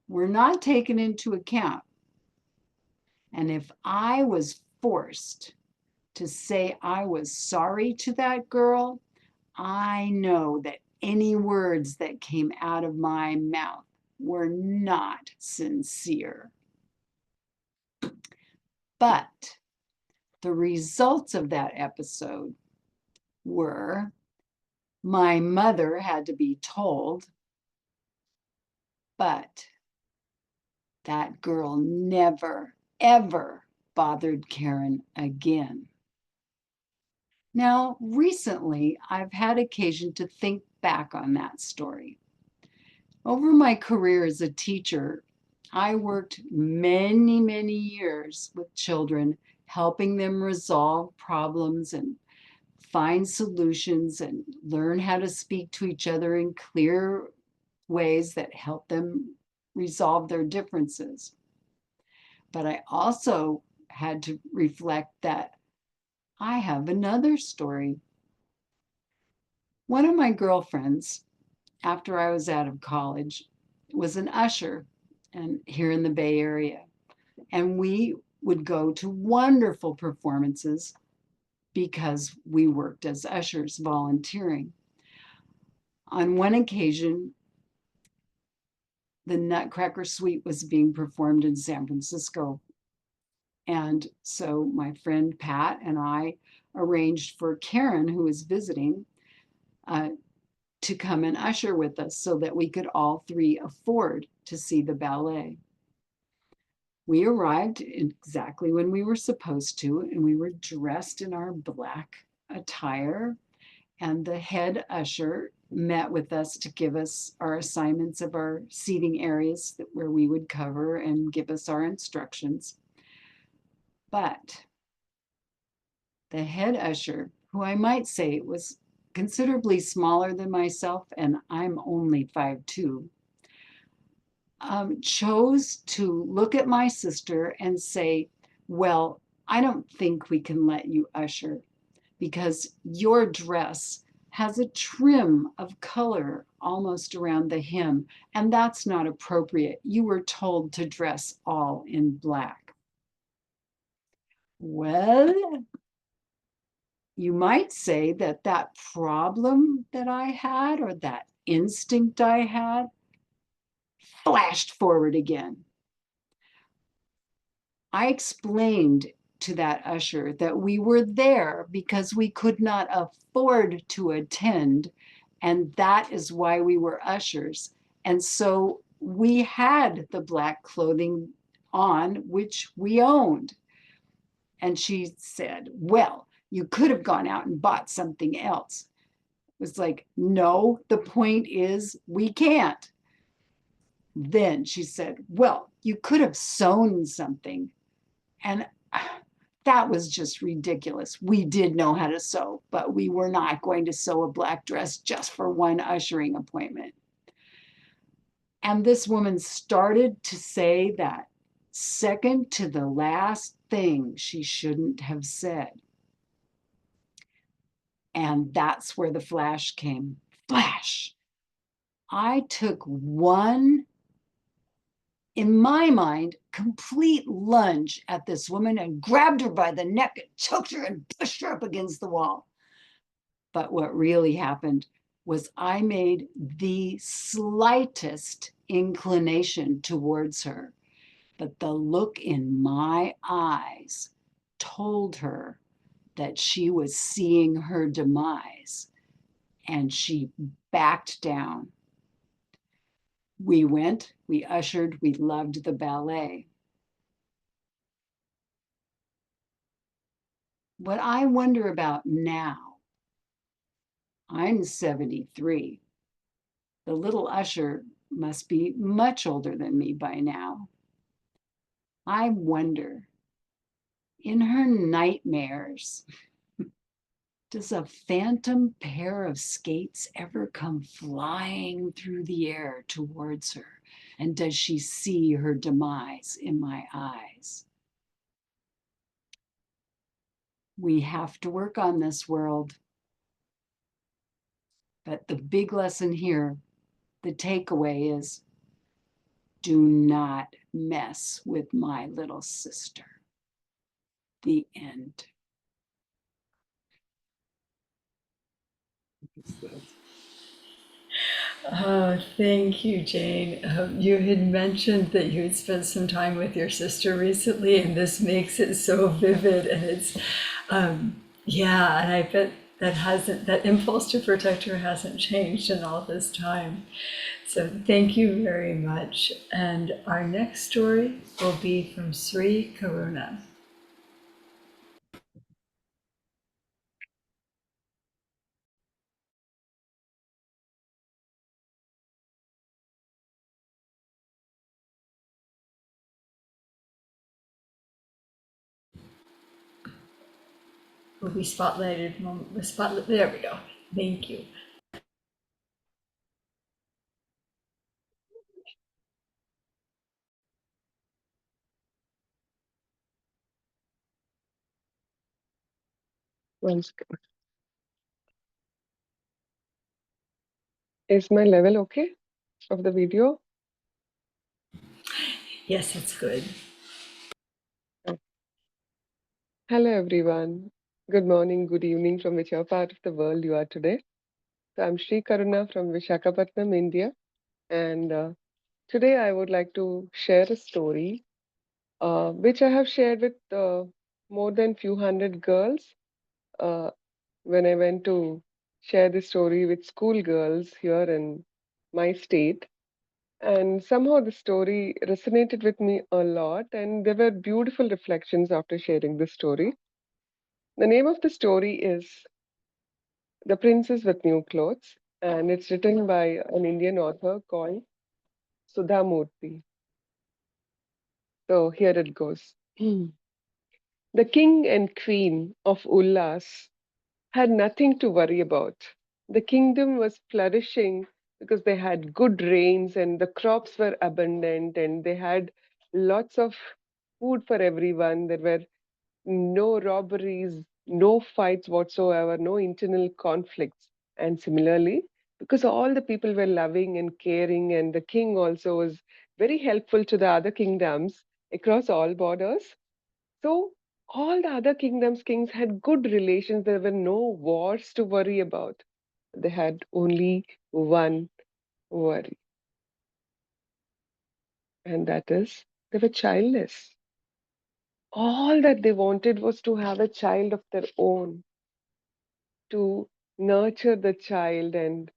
were not taken into account. And if I was forced to say I was sorry to that girl, I know that any words that came out of my mouth were not sincere. But the results of that episode were my mother had to be told, but that girl never, ever bothered Karen again. Now, recently, I've had occasion to think back on that story. Over my career as a teacher, I worked many, many years with children, helping them resolve problems and find solutions and learn how to speak to each other in clear ways that help them resolve their differences. But I also had to reflect that I have another story. One of my girlfriends, after I was out of college, was an usher and here in the Bay Area. And we would go to wonderful performances because we worked as ushers volunteering. On one occasion, the Nutcracker Suite was being performed in San Francisco. And so my friend Pat and I arranged for Karen, who was visiting, to come and usher with us so that we could all three afford to see the ballet. We arrived exactly when we were supposed to, and we were dressed in our black attire. And the head usher met with us to give us our assignments of our seating areas where we would cover and give us our instructions. But the head usher, who I might say was considerably smaller than myself, and I'm only 5'2", chose to look at my sister and say, well, I don't think we can let you usher because your dress has a trim of color almost around the hem, and that's not appropriate. You were told to dress all in black. Well, you might say that that problem that I had, or that instinct I had, flashed forward again. I explained to that usher that we were there because we could not afford to attend, and that is why we were ushers. And so we had the black clothing on, which we owned. And she said, well, you could have gone out and bought something else. It was like, no, the point is we can't. Then she said, well, you could have sewn something. And that was just ridiculous. We did know how to sew, but we were not going to sew a black dress just for one ushering appointment. And this woman started to say that second to the last thing she shouldn't have said. And that's where the flash came. Flash! I took one, in my mind, complete lunge at this woman and grabbed her by the neck and choked her and pushed her up against the wall. But what really happened was I made the slightest inclination towards her, but the look in my eyes told her that she was seeing her demise, and she backed down. We went, we ushered, we loved the ballet. What I wonder about now, I'm 73. The little usher must be much older than me by now. I wonder, in her nightmares, does a phantom pair of skates ever come flying through the air towards her? And does she see her demise in my eyes? We have to work on this world. But the big lesson here, the takeaway is, do not mess with my little sister. The end. Oh, thank you, Jane. You had mentioned that you had spent some time with your sister recently, and this makes it so vivid. And it's, yeah, and I bet that impulse to protect her hasn't changed in all this time. So thank you very much. And our next story will be from Sri Karuna. Will be spotlighted. The spotlight. There we go. Thank you. One second. Is my level okay of the video? Yes, it's good. Hello, everyone. Good morning, good evening from whichever part of the world you are today. So I'm Sri Karuna from Visakhapatnam, India. And Today I would like to share a story which I have shared with more than few hundred girls uh, when I went to share this story with school girls here in my state. And somehow the story resonated with me a lot, and there were beautiful reflections after sharing this story. The name of the story is The Princess with New Clothes, and it's written by an Indian author called Sudha Murthy. So here it goes. The king and queen of Ullas had nothing to worry about. The kingdom was flourishing because they had good rains and the crops were abundant and they had lots of food for everyone. There were no robberies, no fights whatsoever, no internal conflicts. And similarly, because all the people were loving and caring, and the king also was very helpful to the other kingdoms across all borders. So, all the other kingdoms' kings had good relations. There were no wars to worry about. They had only one worry, and that is they were childless. All that they wanted was to have a child of their own, to nurture the child, and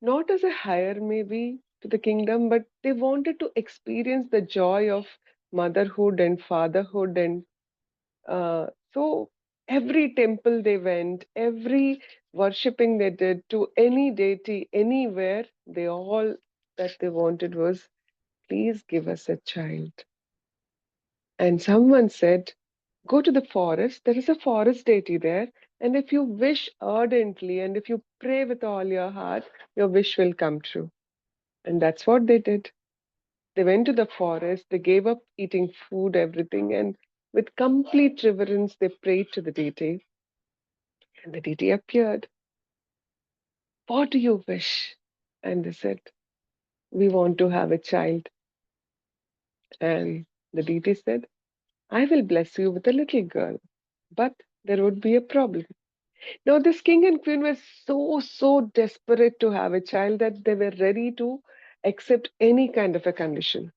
not as a hire maybe to the kingdom, but they wanted to experience the joy of motherhood and fatherhood. And so every temple they went, every worshipping they did to any deity anywhere, they all that they wanted was, please give us a child. And someone said, go to the forest. There is a forest deity there. And if you wish ardently and if you pray with all your heart, your wish will come true. And that's what they did. They went to the forest, they gave up eating food, everything, and with complete reverence, they prayed to the deity. And the deity appeared. What do you wish? And they said, we want to have a child. And the deity said, I will bless you with a little girl. But there would be a problem. Now, this king and queen were so desperate to have a child that they were ready to accept any kind of a condition.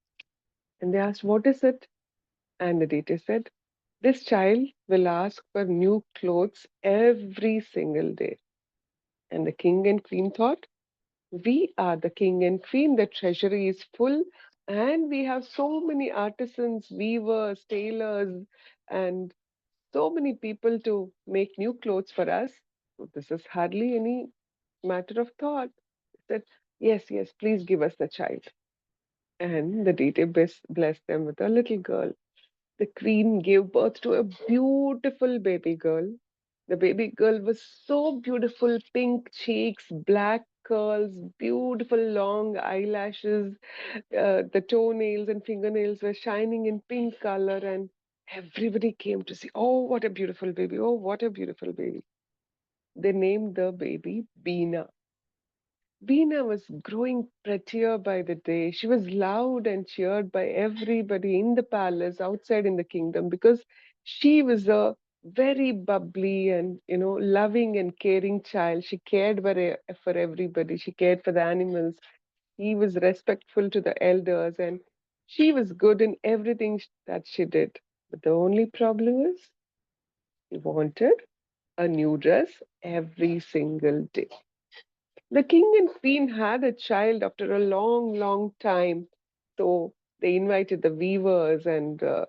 And they asked, what is it? And the deity said, this child will ask for new clothes every single day. And the king and queen thought, we are the king and queen, the treasury is full, and we have so many artisans, weavers, tailors, and so many people to make new clothes for us. So this is hardly any matter of thought. He said, yes, yes, please give us the child. And the deity blessed them with a little girl. The queen gave birth to a beautiful baby girl. The baby girl was so beautiful, pink cheeks, black curls, beautiful long eyelashes. The toenails and fingernails were shining in pink color, and everybody came to see, oh, what a beautiful baby. Oh, what a beautiful baby. They named the baby Beena. Beena was growing prettier by the day. She was loved and cheered by everybody in the palace, outside in the kingdom, because she was a very bubbly and loving and caring child. She cared for everybody. She cared for the animals. She was respectful to the elders, and she was good in everything that she did. But the only problem is she wanted a new dress every single day. The king and queen had a child after a long time. So they invited the weavers and the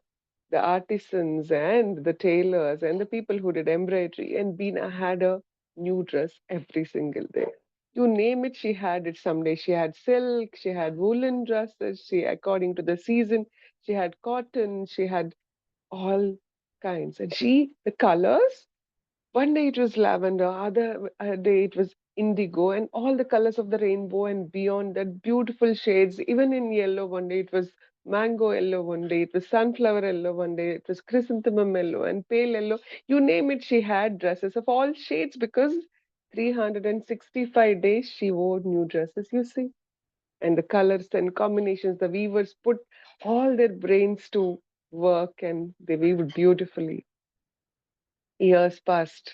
artisans and the tailors and the people who did embroidery. And Beena had a new dress every single day. You name it, she had it someday. She had silk, she had woolen dresses, according to the season, she had cotton, she had all kinds. And the colors, one day it was lavender, other day it was indigo, and all the colors of the rainbow and beyond that, beautiful shades. Even in yellow, one day it was mango yellow, one day it was sunflower yellow, one day it was chrysanthemum yellow and pale yellow. You name it, she had dresses of all shades because 365 days she wore new dresses, you see. And the colors and combinations, the weavers put all their brains to work and they weaved beautifully. Years passed.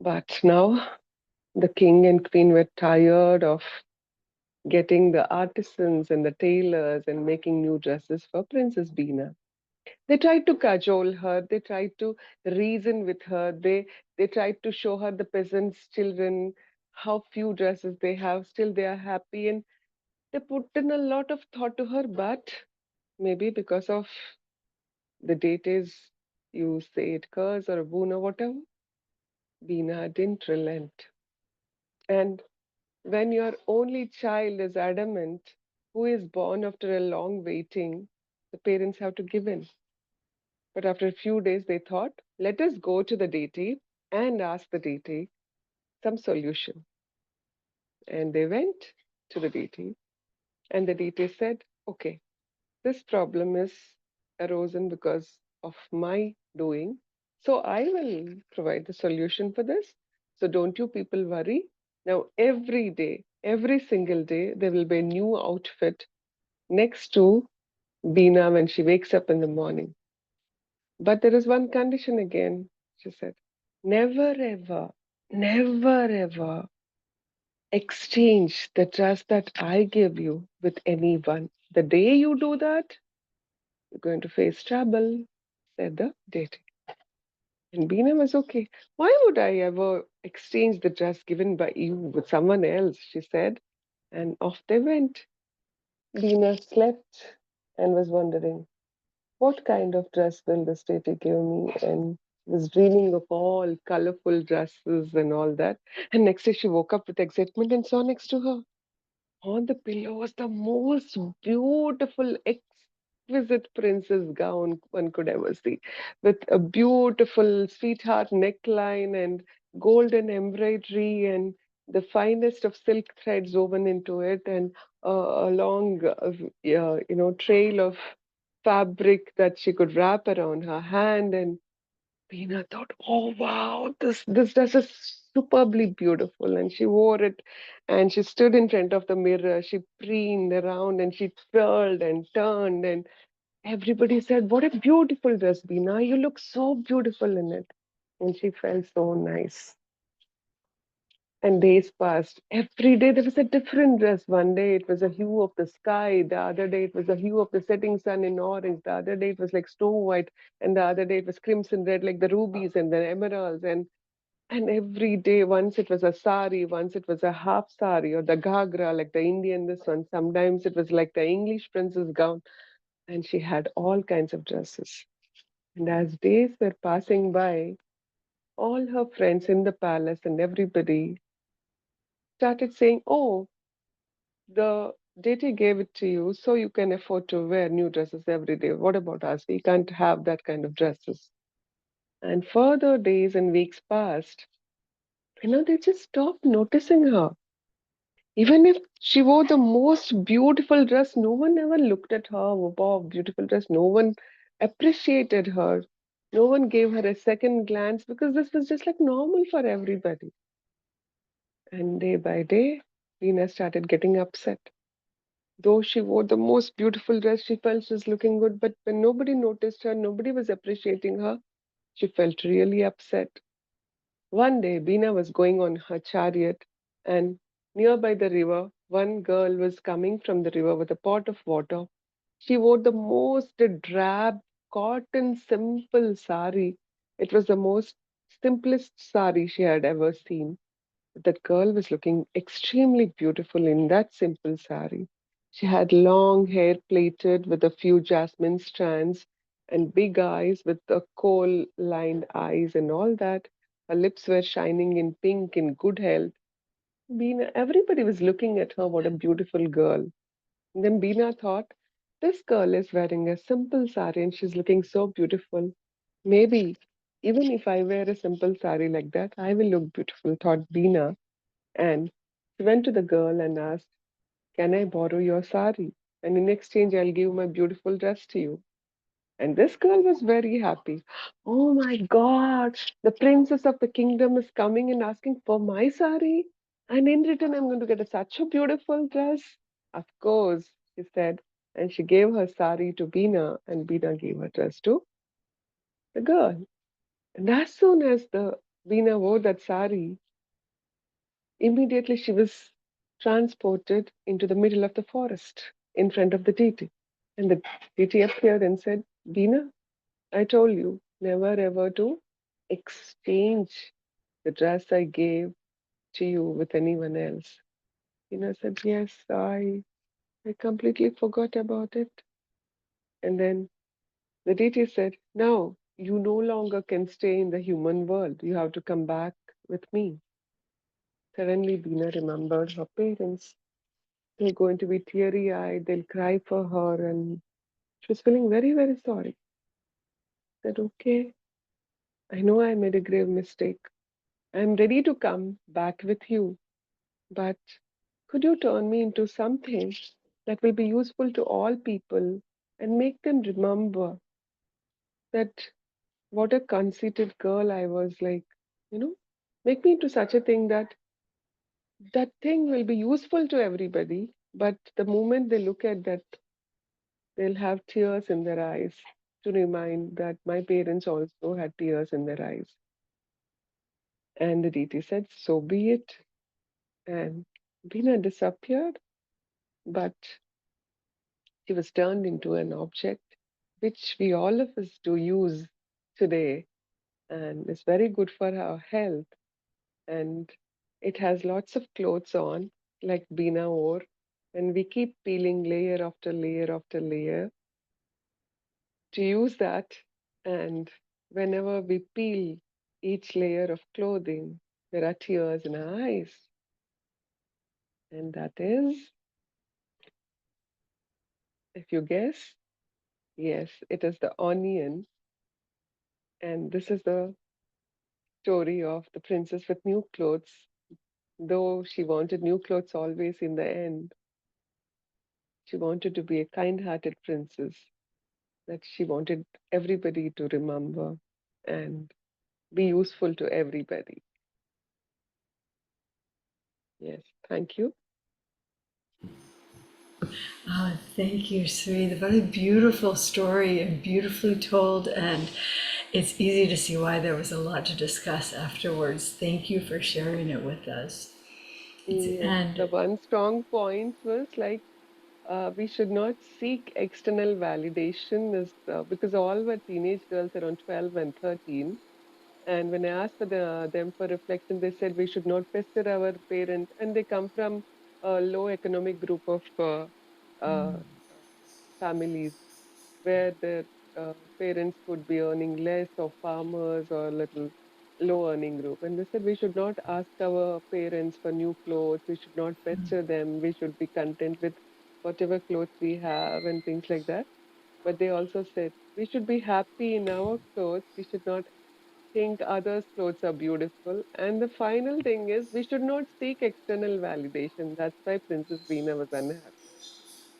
But now the king and queen were tired of getting the artisans and the tailors and making new dresses for Princess Beena. They tried to cajole her, they tried to reason with her, they tried to show her the peasants' children how few dresses they have, still they are happy, and they put in a lot of thought to her, but maybe because of the deities, you say it curse or a boon or whatever, Beena didn't relent. And when your only child is adamant, who is born after a long waiting, the parents have to give in. But after a few days, they thought, let us go to the deity and ask the deity some solution. And they went to the deity, and the deity said, okay, this problem is arisen because of my doing. So I will provide the solution for this. So don't you people worry. Now, every day, every single day, there will be a new outfit next to Beena when she wakes up in the morning. But there is one condition again, she said. Never ever, never ever exchange the trust that I give you with anyone. The day you do that, you're going to face trouble, said the deity. And Beena was okay. Why would I ever exchange the dress given by you with someone else? She said. And off they went. Beena slept and was wondering, what kind of dress will this deity give me? And was dreaming of all colorful dresses and all that. And next day she woke up with excitement and saw next to her on the pillow was the most beautiful, exquisite princess gown one could ever see, with a beautiful sweetheart neckline and golden embroidery and the finest of silk threads woven into it, and a long, trail of fabric that she could wrap around her hand. And Tina thought, "Oh wow, this dress is superbly beautiful." And she wore it, and she stood in front of the mirror. She preened around, and she twirled and turned, and everybody said, "What a beautiful dress, Beena! You look so beautiful in it." And she felt so nice. And days passed. Every day there was a different dress. One day it was a hue of the sky. The other day it was a hue of the setting sun in orange. The other day it was like snow white. And the other day it was crimson red, like the rubies and the emeralds. And every day, once it was a sari, once it was a half sari or the ghagra, like the Indian this one. Sometimes it was like the English princess gown. And she had all kinds of dresses. And as days were passing by, all her friends in the palace and everybody started saying, "Oh, the deity gave it to you, so you can afford to wear new dresses every day. What about us? We can't have that kind of dresses." And further days and weeks passed. They just stopped noticing her. Even if she wore the most beautiful dress, no one ever looked at her. Wow, beautiful dress. No one appreciated her. No one gave her a second glance because this was just like normal for everybody. And day by day, Veena started getting upset. Though she wore the most beautiful dress, she felt she was looking good, but when nobody noticed her, nobody was appreciating her, she felt really upset. One day, Beena was going on her chariot, and nearby the river, one girl was coming from the river with a pot of water. She wore the most drab, cotton, simple sari. It was the most simplest sari she had ever seen. That girl was looking extremely beautiful in that simple sari. She had long hair plaited with a few jasmine strands and big eyes with the coal lined eyes and all that. Her lips were shining in pink in good health. Beena, everybody was looking at her, what a beautiful girl. And then Beena thought, this girl is wearing a simple sari and she's looking so beautiful. Maybe even if I wear a simple sari like that, I will look beautiful, thought Beena. And she went to the girl and asked, can I borrow your sari? And in exchange, I'll give my beautiful dress to you. And this girl was very happy. Oh my God, the princess of the kingdom is coming and asking for my sari. And in return, I'm going to get such a beautiful dress. Of course, she said. And she gave her sari to Beena, and Beena gave her dress to the girl. And as soon as the Beena wore that sari, immediately she was transported into the middle of the forest in front of the deity. And the deity appeared and said, Bina, I told you never ever to exchange the dress I gave to you with anyone else. Bina said, Yes, I completely forgot about it. And then the deity said, Now you no longer can stay in the human world. You have to come back with me. Suddenly, Bina remembered her parents. They're going to be teary eyed, they'll cry for her, and she was feeling very, very sorry. Said, Okay, I know I made a grave mistake. I'm ready to come back with you, but could you turn me into something that will be useful to all people and make them remember that what a conceited girl I was, like, make me into such a thing that that thing will be useful to everybody, but the moment they look at that, they'll have tears in their eyes to remind that my parents also had tears in their eyes. And the deity said, So be it. And Bina disappeared, but she was turned into an object which we all of us do use today, and it's very good for our health. And it has lots of clothes on, like Bina wore, and we keep peeling layer after layer after layer to use that. And whenever we peel each layer of clothing, there are tears in our eyes. And that is, if you guess, yes, it is the onion. And this is the story of the princess with new clothes. Though she wanted new clothes always, in the end, she wanted to be a kind hearted princess that she wanted everybody to remember and be useful to everybody. Yes, thank you. Oh, thank you, Sri. What a beautiful story and beautifully told. And it's easy to see why there was a lot to discuss afterwards. Thank you for sharing it with us. Yes, the And one strong point was like we should not seek external validation because all were teenage girls around 12 and 13. And when I asked for them for reflection, they said we should not pester our parents. And they come from a low economic group of uh, families where their parents could be earning less, or farmers, or little low earning group. And they said we should not ask our parents for new clothes, we should not pester them, we should be content with whatever clothes we have and things like that. But they also said we should be happy in our clothes, we should not think others' clothes are beautiful. And the final thing is we should not seek external validation. That's why Princess Veena was unhappy.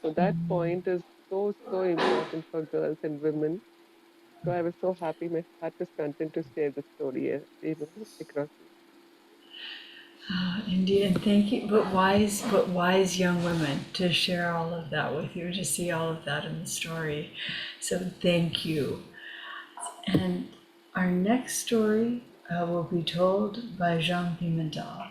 So that point is so, so important for girls and women. So I was so happy. My heart was content to share the story, across you. Indeed, and thank you, but wise young women to share all of that with you, to see all of that in the story. So thank you. And our next story will be told by Jean Pimentel.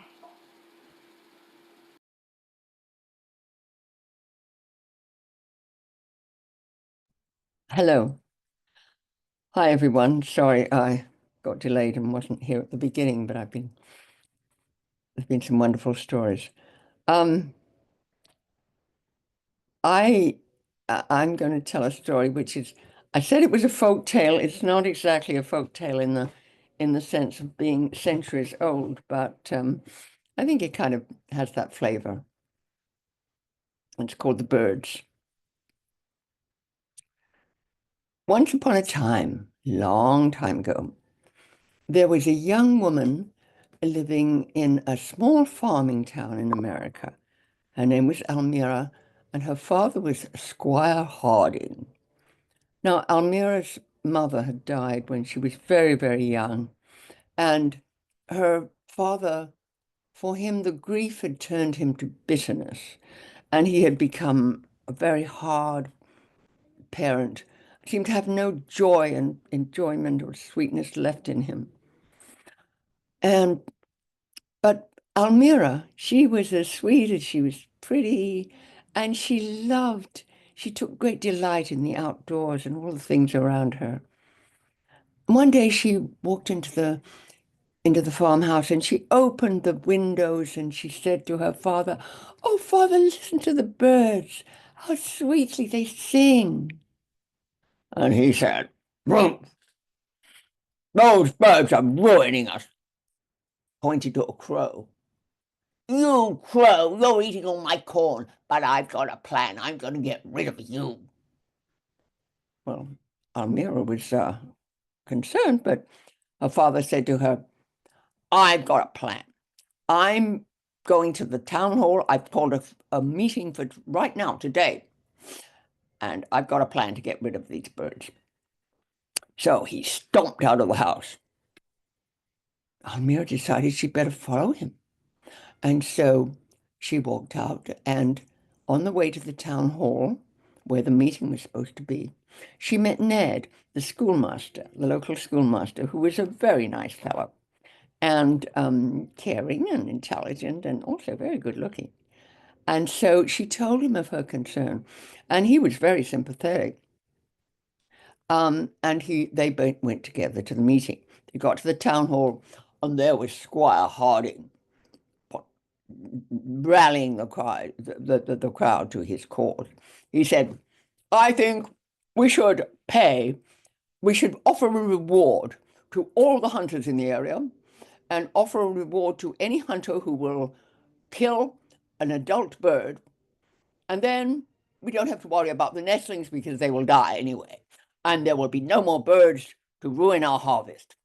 Hello. Hi, everyone. Sorry I got delayed and wasn't here at the beginning, but there's been some wonderful stories. Um, I'm going to tell a story which is, I said it was a folk tale. It's not exactly a folk tale in the sense of being centuries old, but I think it kind of has that flavor. It's called The Birds. Once upon a time, long time ago, there was a young woman living in a small farming town in America. Her name was Almira, and her father was Squire Harding. Now, Almira's mother had died when she was very, very young, and her father, for him, the grief had turned him to bitterness, and he had become a very hard parent, seemed to have no joy and enjoyment or sweetness left in him. But Almira, she was as sweet as she was pretty, and she took great delight in the outdoors and all the things around her. One day she walked into the farmhouse and she opened the windows and she said to her father, "Oh, father, listen to the birds. How sweetly they sing." And he said, "Ruth, those birds are ruining us," pointed to a crow. "You crow, you're eating all my corn, but I've got a plan. I'm going to get rid of you." Well, Almira was concerned, but her father said to her, "I've got a plan. I'm going to the town hall. I've called a meeting for right now, today, and I've got a plan to get rid of these birds." So he stomped out of the house. Almira decided she'd better follow him. And so she walked out, and on the way to the town hall, where the meeting was supposed to be, she met Ned, the schoolmaster, the local schoolmaster, who was a very nice fellow and caring and intelligent and also very good looking. And so she told him of her concern, and he was very sympathetic. And they both went together to the meeting. They got to the town hall, and there was Squire Harding rallying the crowd to his cause. He said, "I think we should offer a reward to all the hunters in the area and offer a reward to any hunter who will kill an adult bird. And then we don't have to worry about the nestlings because they will die anyway. And there will be no more birds to ruin our harvest."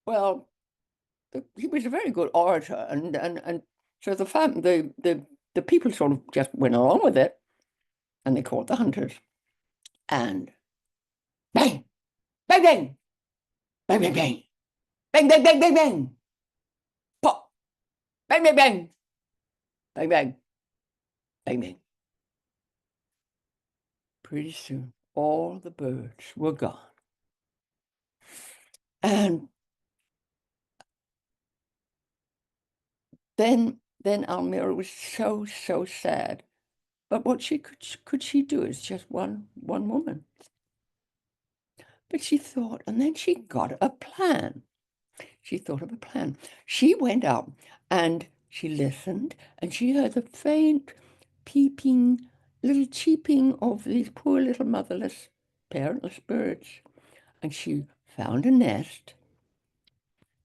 Well, he was a very good orator, and so the people sort of just went along with it, and they called the hunters, and bang, bang, bang, bang, bang, bang, bang, bang, bang, bang, bang, pop, bang, bang, bang, bang, bang, bang, bang. Pretty soon, all the birds were gone, and then Almira was so sad. But what could she do as just one woman? But she thought, and then she got a plan. She thought of a plan. She went out and she listened, and she heard the faint peeping, little cheeping of these poor little motherless, parentless birds. And she found a nest,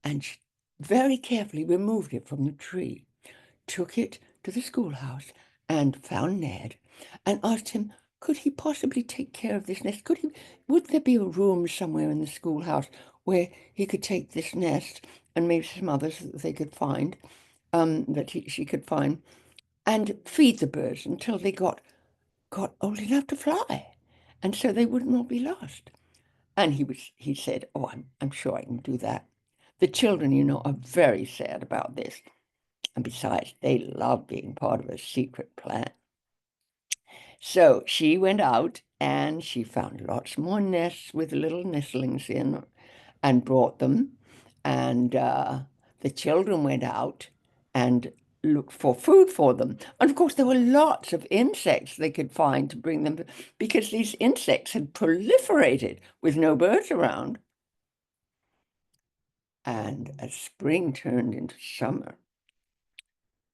and she very carefully removed it from the tree, took it to the schoolhouse, and found Ned, and asked him, could he possibly take care of this nest? Would there be a room somewhere in the schoolhouse where he could take this nest and maybe some others that they could find, she could find, and feed the birds until they got old enough to fly, and so they would not be lost? And he said, "Oh, I'm sure I can do that. The children, are very sad about this. And besides, they love being part of a secret plan." So she went out and she found lots more nests with little nestlings in and brought them. And the children went out and looked for food for them. And of course, there were lots of insects they could find to bring them, because these insects had proliferated with no birds around. And as spring turned into summer,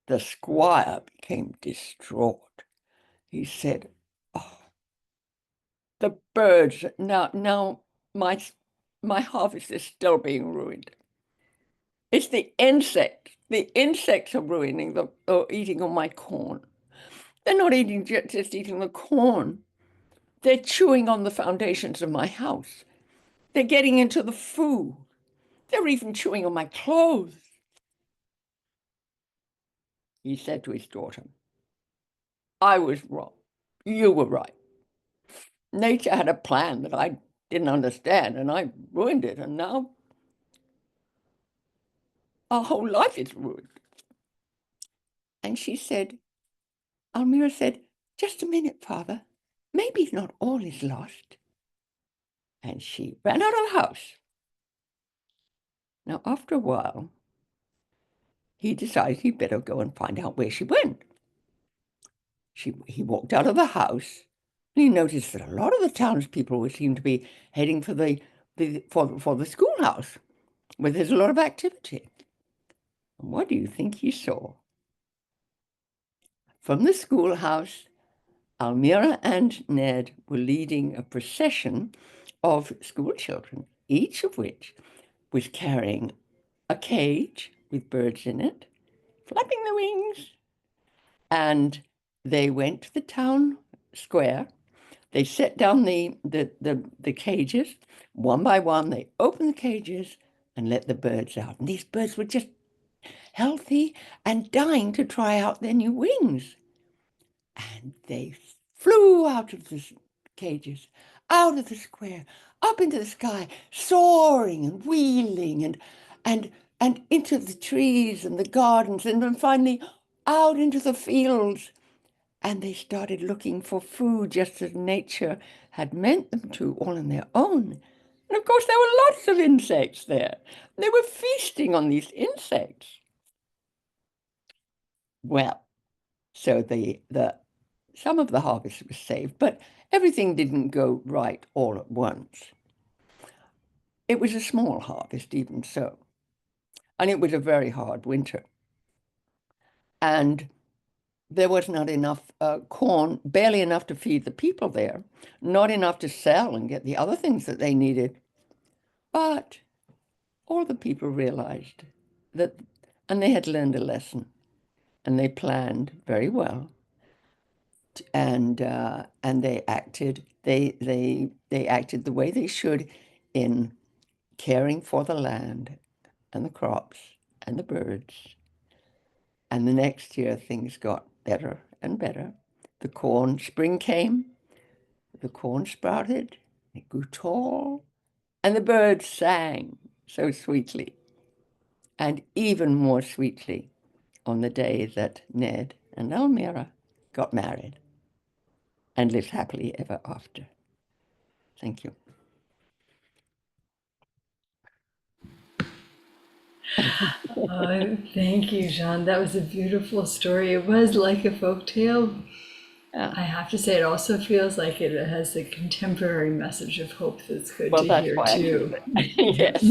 the squire became distraught. He said, "Oh, the birds, now my harvest is still being ruined. It's the insects. The insects are ruining or eating all my corn. They're not just eating the corn. They're chewing on the foundations of my house. They're getting into the food. They're even chewing on my clothes." He said to his daughter, "I was wrong. You were right. Nature had a plan that I didn't understand, and I ruined it, and now our whole life is ruined." And Almira said, "Just a minute, father. Maybe not all is lost." And she ran out of the house. Now, after a while, he decided he'd better go and find out where she went. He walked out of the house, and he noticed that a lot of the townspeople seemed to be heading for the schoolhouse, where there's a lot of activity. And what do you think he saw? From the schoolhouse, Almira and Ned were leading a procession of school children, each of which was carrying a cage with birds in it, flapping their wings. And they went to the town square. They set down the cages one by one. They opened the cages and let the birds out. And these birds were just healthy and dying to try out their new wings. And they flew out of the cages, out of the square, up into the sky, soaring and wheeling and into the trees and the gardens, and then finally out into the fields. And they started looking for food just as nature had meant them to, all on their own. And of course, there were lots of insects there. They were feasting on these insects. Well, so some of the harvest was saved, but everything didn't go right all at once. It was a small harvest, even so. And it was a very hard winter. And there was not enough corn, barely enough to feed the people there, not enough to sell and get the other things that they needed. But all the people realized that, and they had learned a lesson, and they planned very well, and they acted the way they should in caring for the land and the crops and the birds. And the next year things got better and better. Spring came, the corn sprouted, it grew tall, and the birds sang so sweetly, and even more sweetly on the day that Ned and Almira got married and lived happily ever after. Thank you. Thank you, Jean. That was a beautiful story. It was like a folk tale. Yeah. I have to say, it also feels like it has a contemporary message of hope that's good Well, to that's hear why too. yes,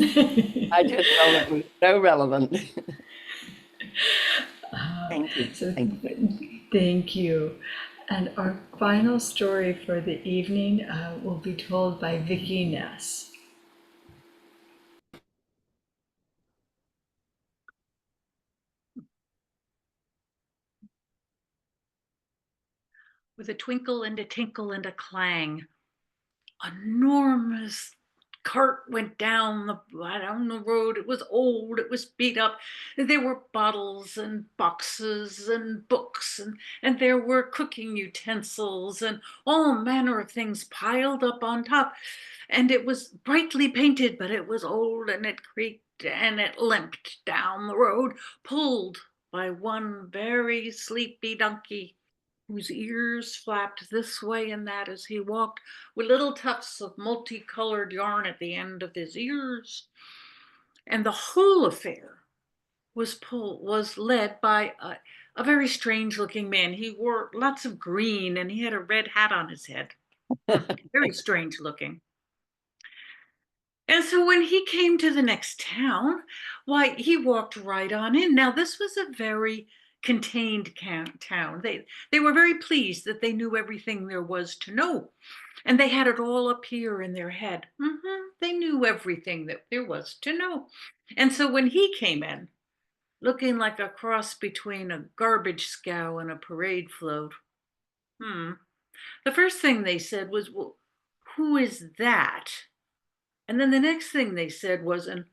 I just felt it was so relevant. Thank you. So Thank you. thank you. And our final story for the evening will be told by Vicki Ness. With a twinkle and a tinkle and a clang, enormous cart went down the road. It was old, it was beat up. There were bottles and boxes and books, and there were cooking utensils and all manner of things piled up on top. And it was brightly painted, but it was old, and it creaked and it limped down the road, pulled by one very sleepy donkey, whose ears flapped this way and that as he walked, with little tufts of multicolored yarn at the end of his ears. And the whole affair was led by a very strange looking man. He wore lots of green and he had a red hat on his head. Very strange looking. And so when he came to the next town, why, he walked right on in. Now, this was a very contained town. They were very pleased that they knew everything there was to know. And they had it all up here in their head. They knew everything that there was to know. And so when he came in, looking like a cross between a garbage scow and a parade float, the first thing they said was, well, who is that? And then the next thing they said was, and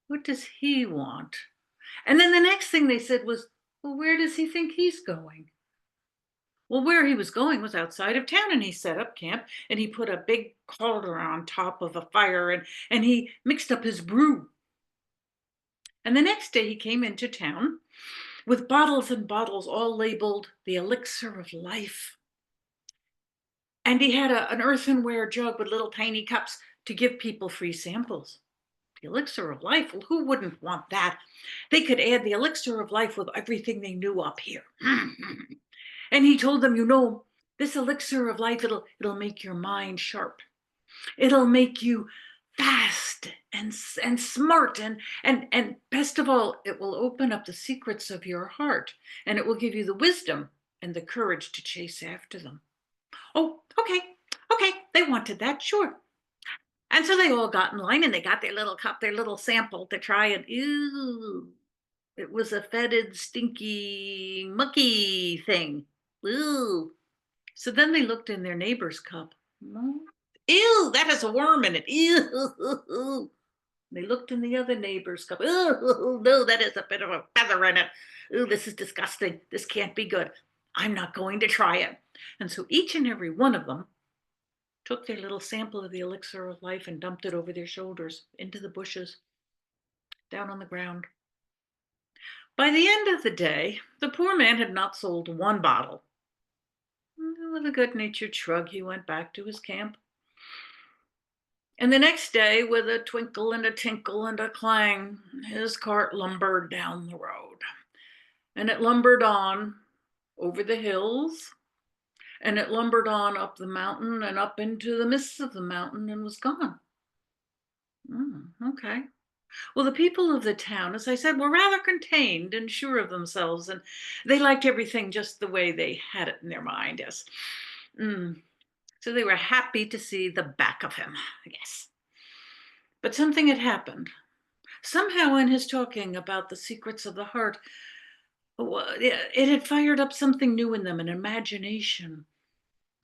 what does he want? And then the next thing they said was, well, where does he think he's going? Well, where he was going was outside of town, and he set up camp and he put a big cauldron on top of a fire and he mixed up his brew. And the next day he came into town with bottles and bottles all labeled the elixir of life. And he had an earthenware jug with little tiny cups to give people free samples. The elixir of life, well, who wouldn't want that? They could add the elixir of life with everything they knew up here. And he told them, this elixir of life, it'll make your mind sharp. It'll make you fast and smart, and best of all, it will open up the secrets of your heart, and it will give you the wisdom and the courage to chase after them. Oh, okay, they wanted that, sure. And so they all got in line and they got their little cup, their little sample to try it. Ew, it was a fetid, stinky, mucky thing. Ooh. So then they looked in their neighbor's cup. Ew, that has a worm in it. Ew. They looked in the other neighbor's cup. Ew, no, that has a bit of a feather in it. Ooh, this is disgusting. This can't be good. I'm not going to try it. And so each and every one of them took their little sample of the elixir of life and dumped it over their shoulders into the bushes, down on the ground. By the end of the day, the poor man had not sold one bottle. With a good-natured shrug, he went back to his camp. And the next day, with a twinkle and a tinkle and a clang, his cart lumbered down the road. And it lumbered on over the hills, and it lumbered on up the mountain and up into the mists of the mountain and was gone. Okay. Well, the people of the town, as I said, were rather contained and sure of themselves, and they liked everything just the way they had it in their mind, yes. So they were happy to see the back of him, I guess. But something had happened. Somehow in his talking about the secrets of the heart, it had fired up something new in them, an imagination.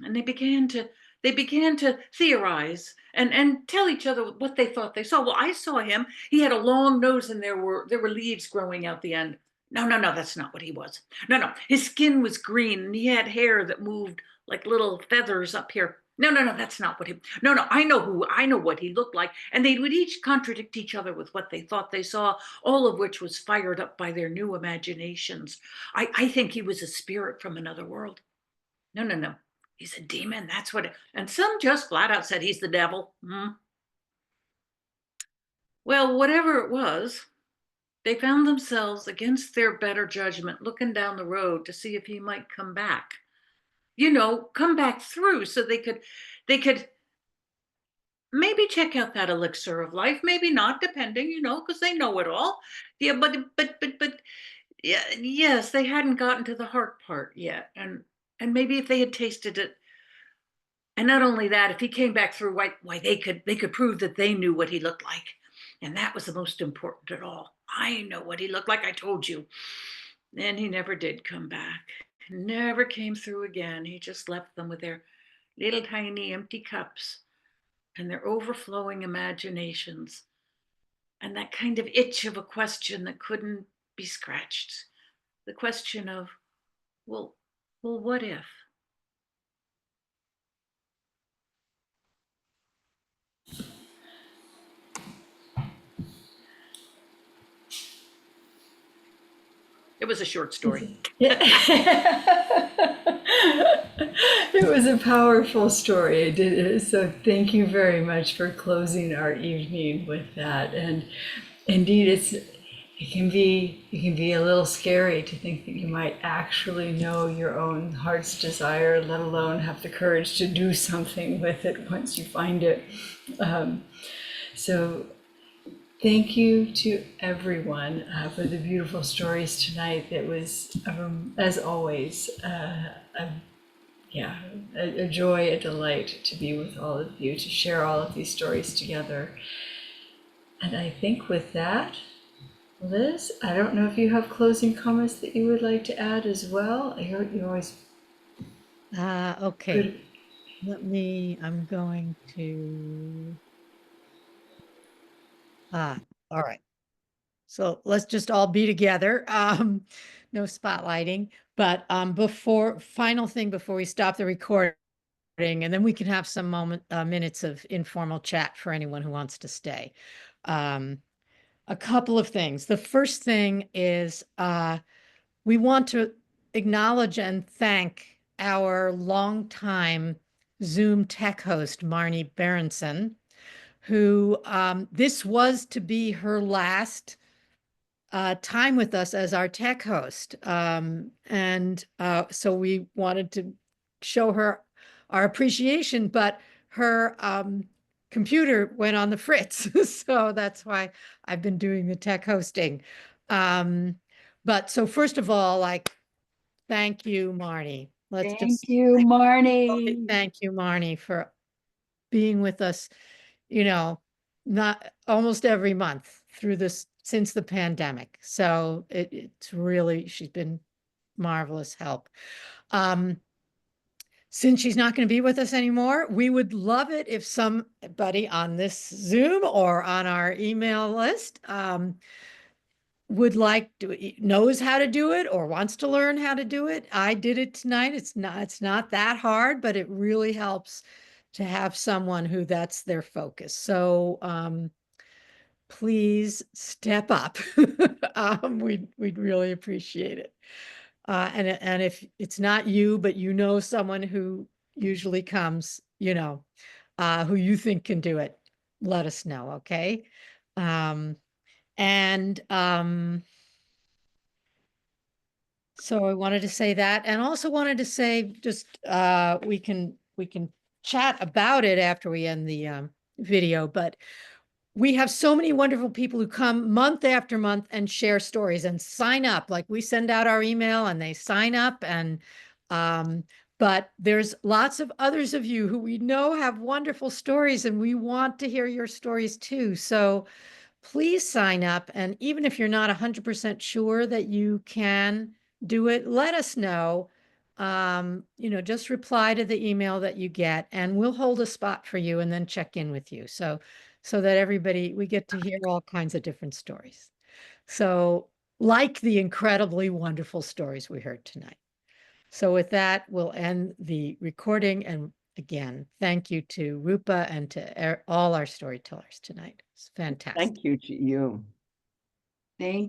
And they began to theorize and tell each other what they thought they saw. Well, I saw him. He had a long nose and there were leaves growing out the end. No, that's not what he was. No, his skin was green and he had hair that moved like little feathers up here. No, that's not what he. No, I know what he looked like. And they would each contradict each other with what they thought they saw, all of which was fired up by their new imaginations. I think he was a spirit from another world. No. He's a demon. That's what. And some just flat out said he's the devil. Well, whatever it was, they found themselves against their better judgment looking down the road to see if he might come back. Come back through so they could maybe check out that elixir of life, maybe not, depending, because they know it all. Yeah, but yeah, yes, they hadn't gotten to the heart part yet. And maybe if they had tasted it, and not only that, if he came back through, why they could prove that they knew what he looked like. And that was the most important at all. I know what he looked like, I told you. And he never did come back. Never came through again. He just left them with their little tiny empty cups and their overflowing imaginations and that kind of itch of a question that couldn't be scratched. The question of, well, what if? It was a short story. It was a powerful story. It did. So thank you very much for closing our evening with that. And indeed, it can be a little scary to think that you might actually know your own heart's desire, let alone have the courage to do something with it once you find it. So thank you to everyone for the beautiful stories tonight. It was, as always, a joy, a delight to be with all of you, to share all of these stories together. And I think with that, Liz, I don't know if you have closing comments that you would like to add as well. You always. Okay. I'm going to. All right. So let's just all be together. No spotlighting, but final thing before we stop the recording, and then we can have some minutes of informal chat for anyone who wants to stay. A couple of things. The first thing is we want to acknowledge and thank our longtime Zoom tech host, Marnie Berenson, who this was to be her last time with us as our tech host. So we wanted to show her our appreciation, but her computer went on the fritz. So that's why I've been doing the tech hosting. But so first of all, like, thank you, Marnie. Let's Thank just you, Marnie. thank you, Marnie, for being with us, not almost every month through this since the pandemic. So it's really, she's been marvelous help. Since she's not going to be with us anymore, we would love it if somebody on this Zoom or on our email list would like to knows how to do it or wants to learn how to do it. I did it tonight. It's not that hard, but it really helps to have someone who that's their focus. So please step up. We'd really appreciate it. And if it's not you, but someone who usually comes, who you think can do it, let us know, okay? So I wanted to say that, and also wanted to say just we can chat about it after we end the video, but we have so many wonderful people who come month after month and share stories and sign up. Like, we send out our email and they sign up, and but there's lots of others of you who we know have wonderful stories, and we want to hear your stories too. So please sign up. And even if you're not 100% sure that you can do it, let us know. Just reply to the email that you get, and we'll hold a spot for you and then check in with you. So that we get to hear all kinds of different stories. So, like the incredibly wonderful stories we heard tonight. So with that, we'll end the recording. And again, thank you to Rupa and to all our storytellers tonight. It's fantastic. Thank you to you. Thank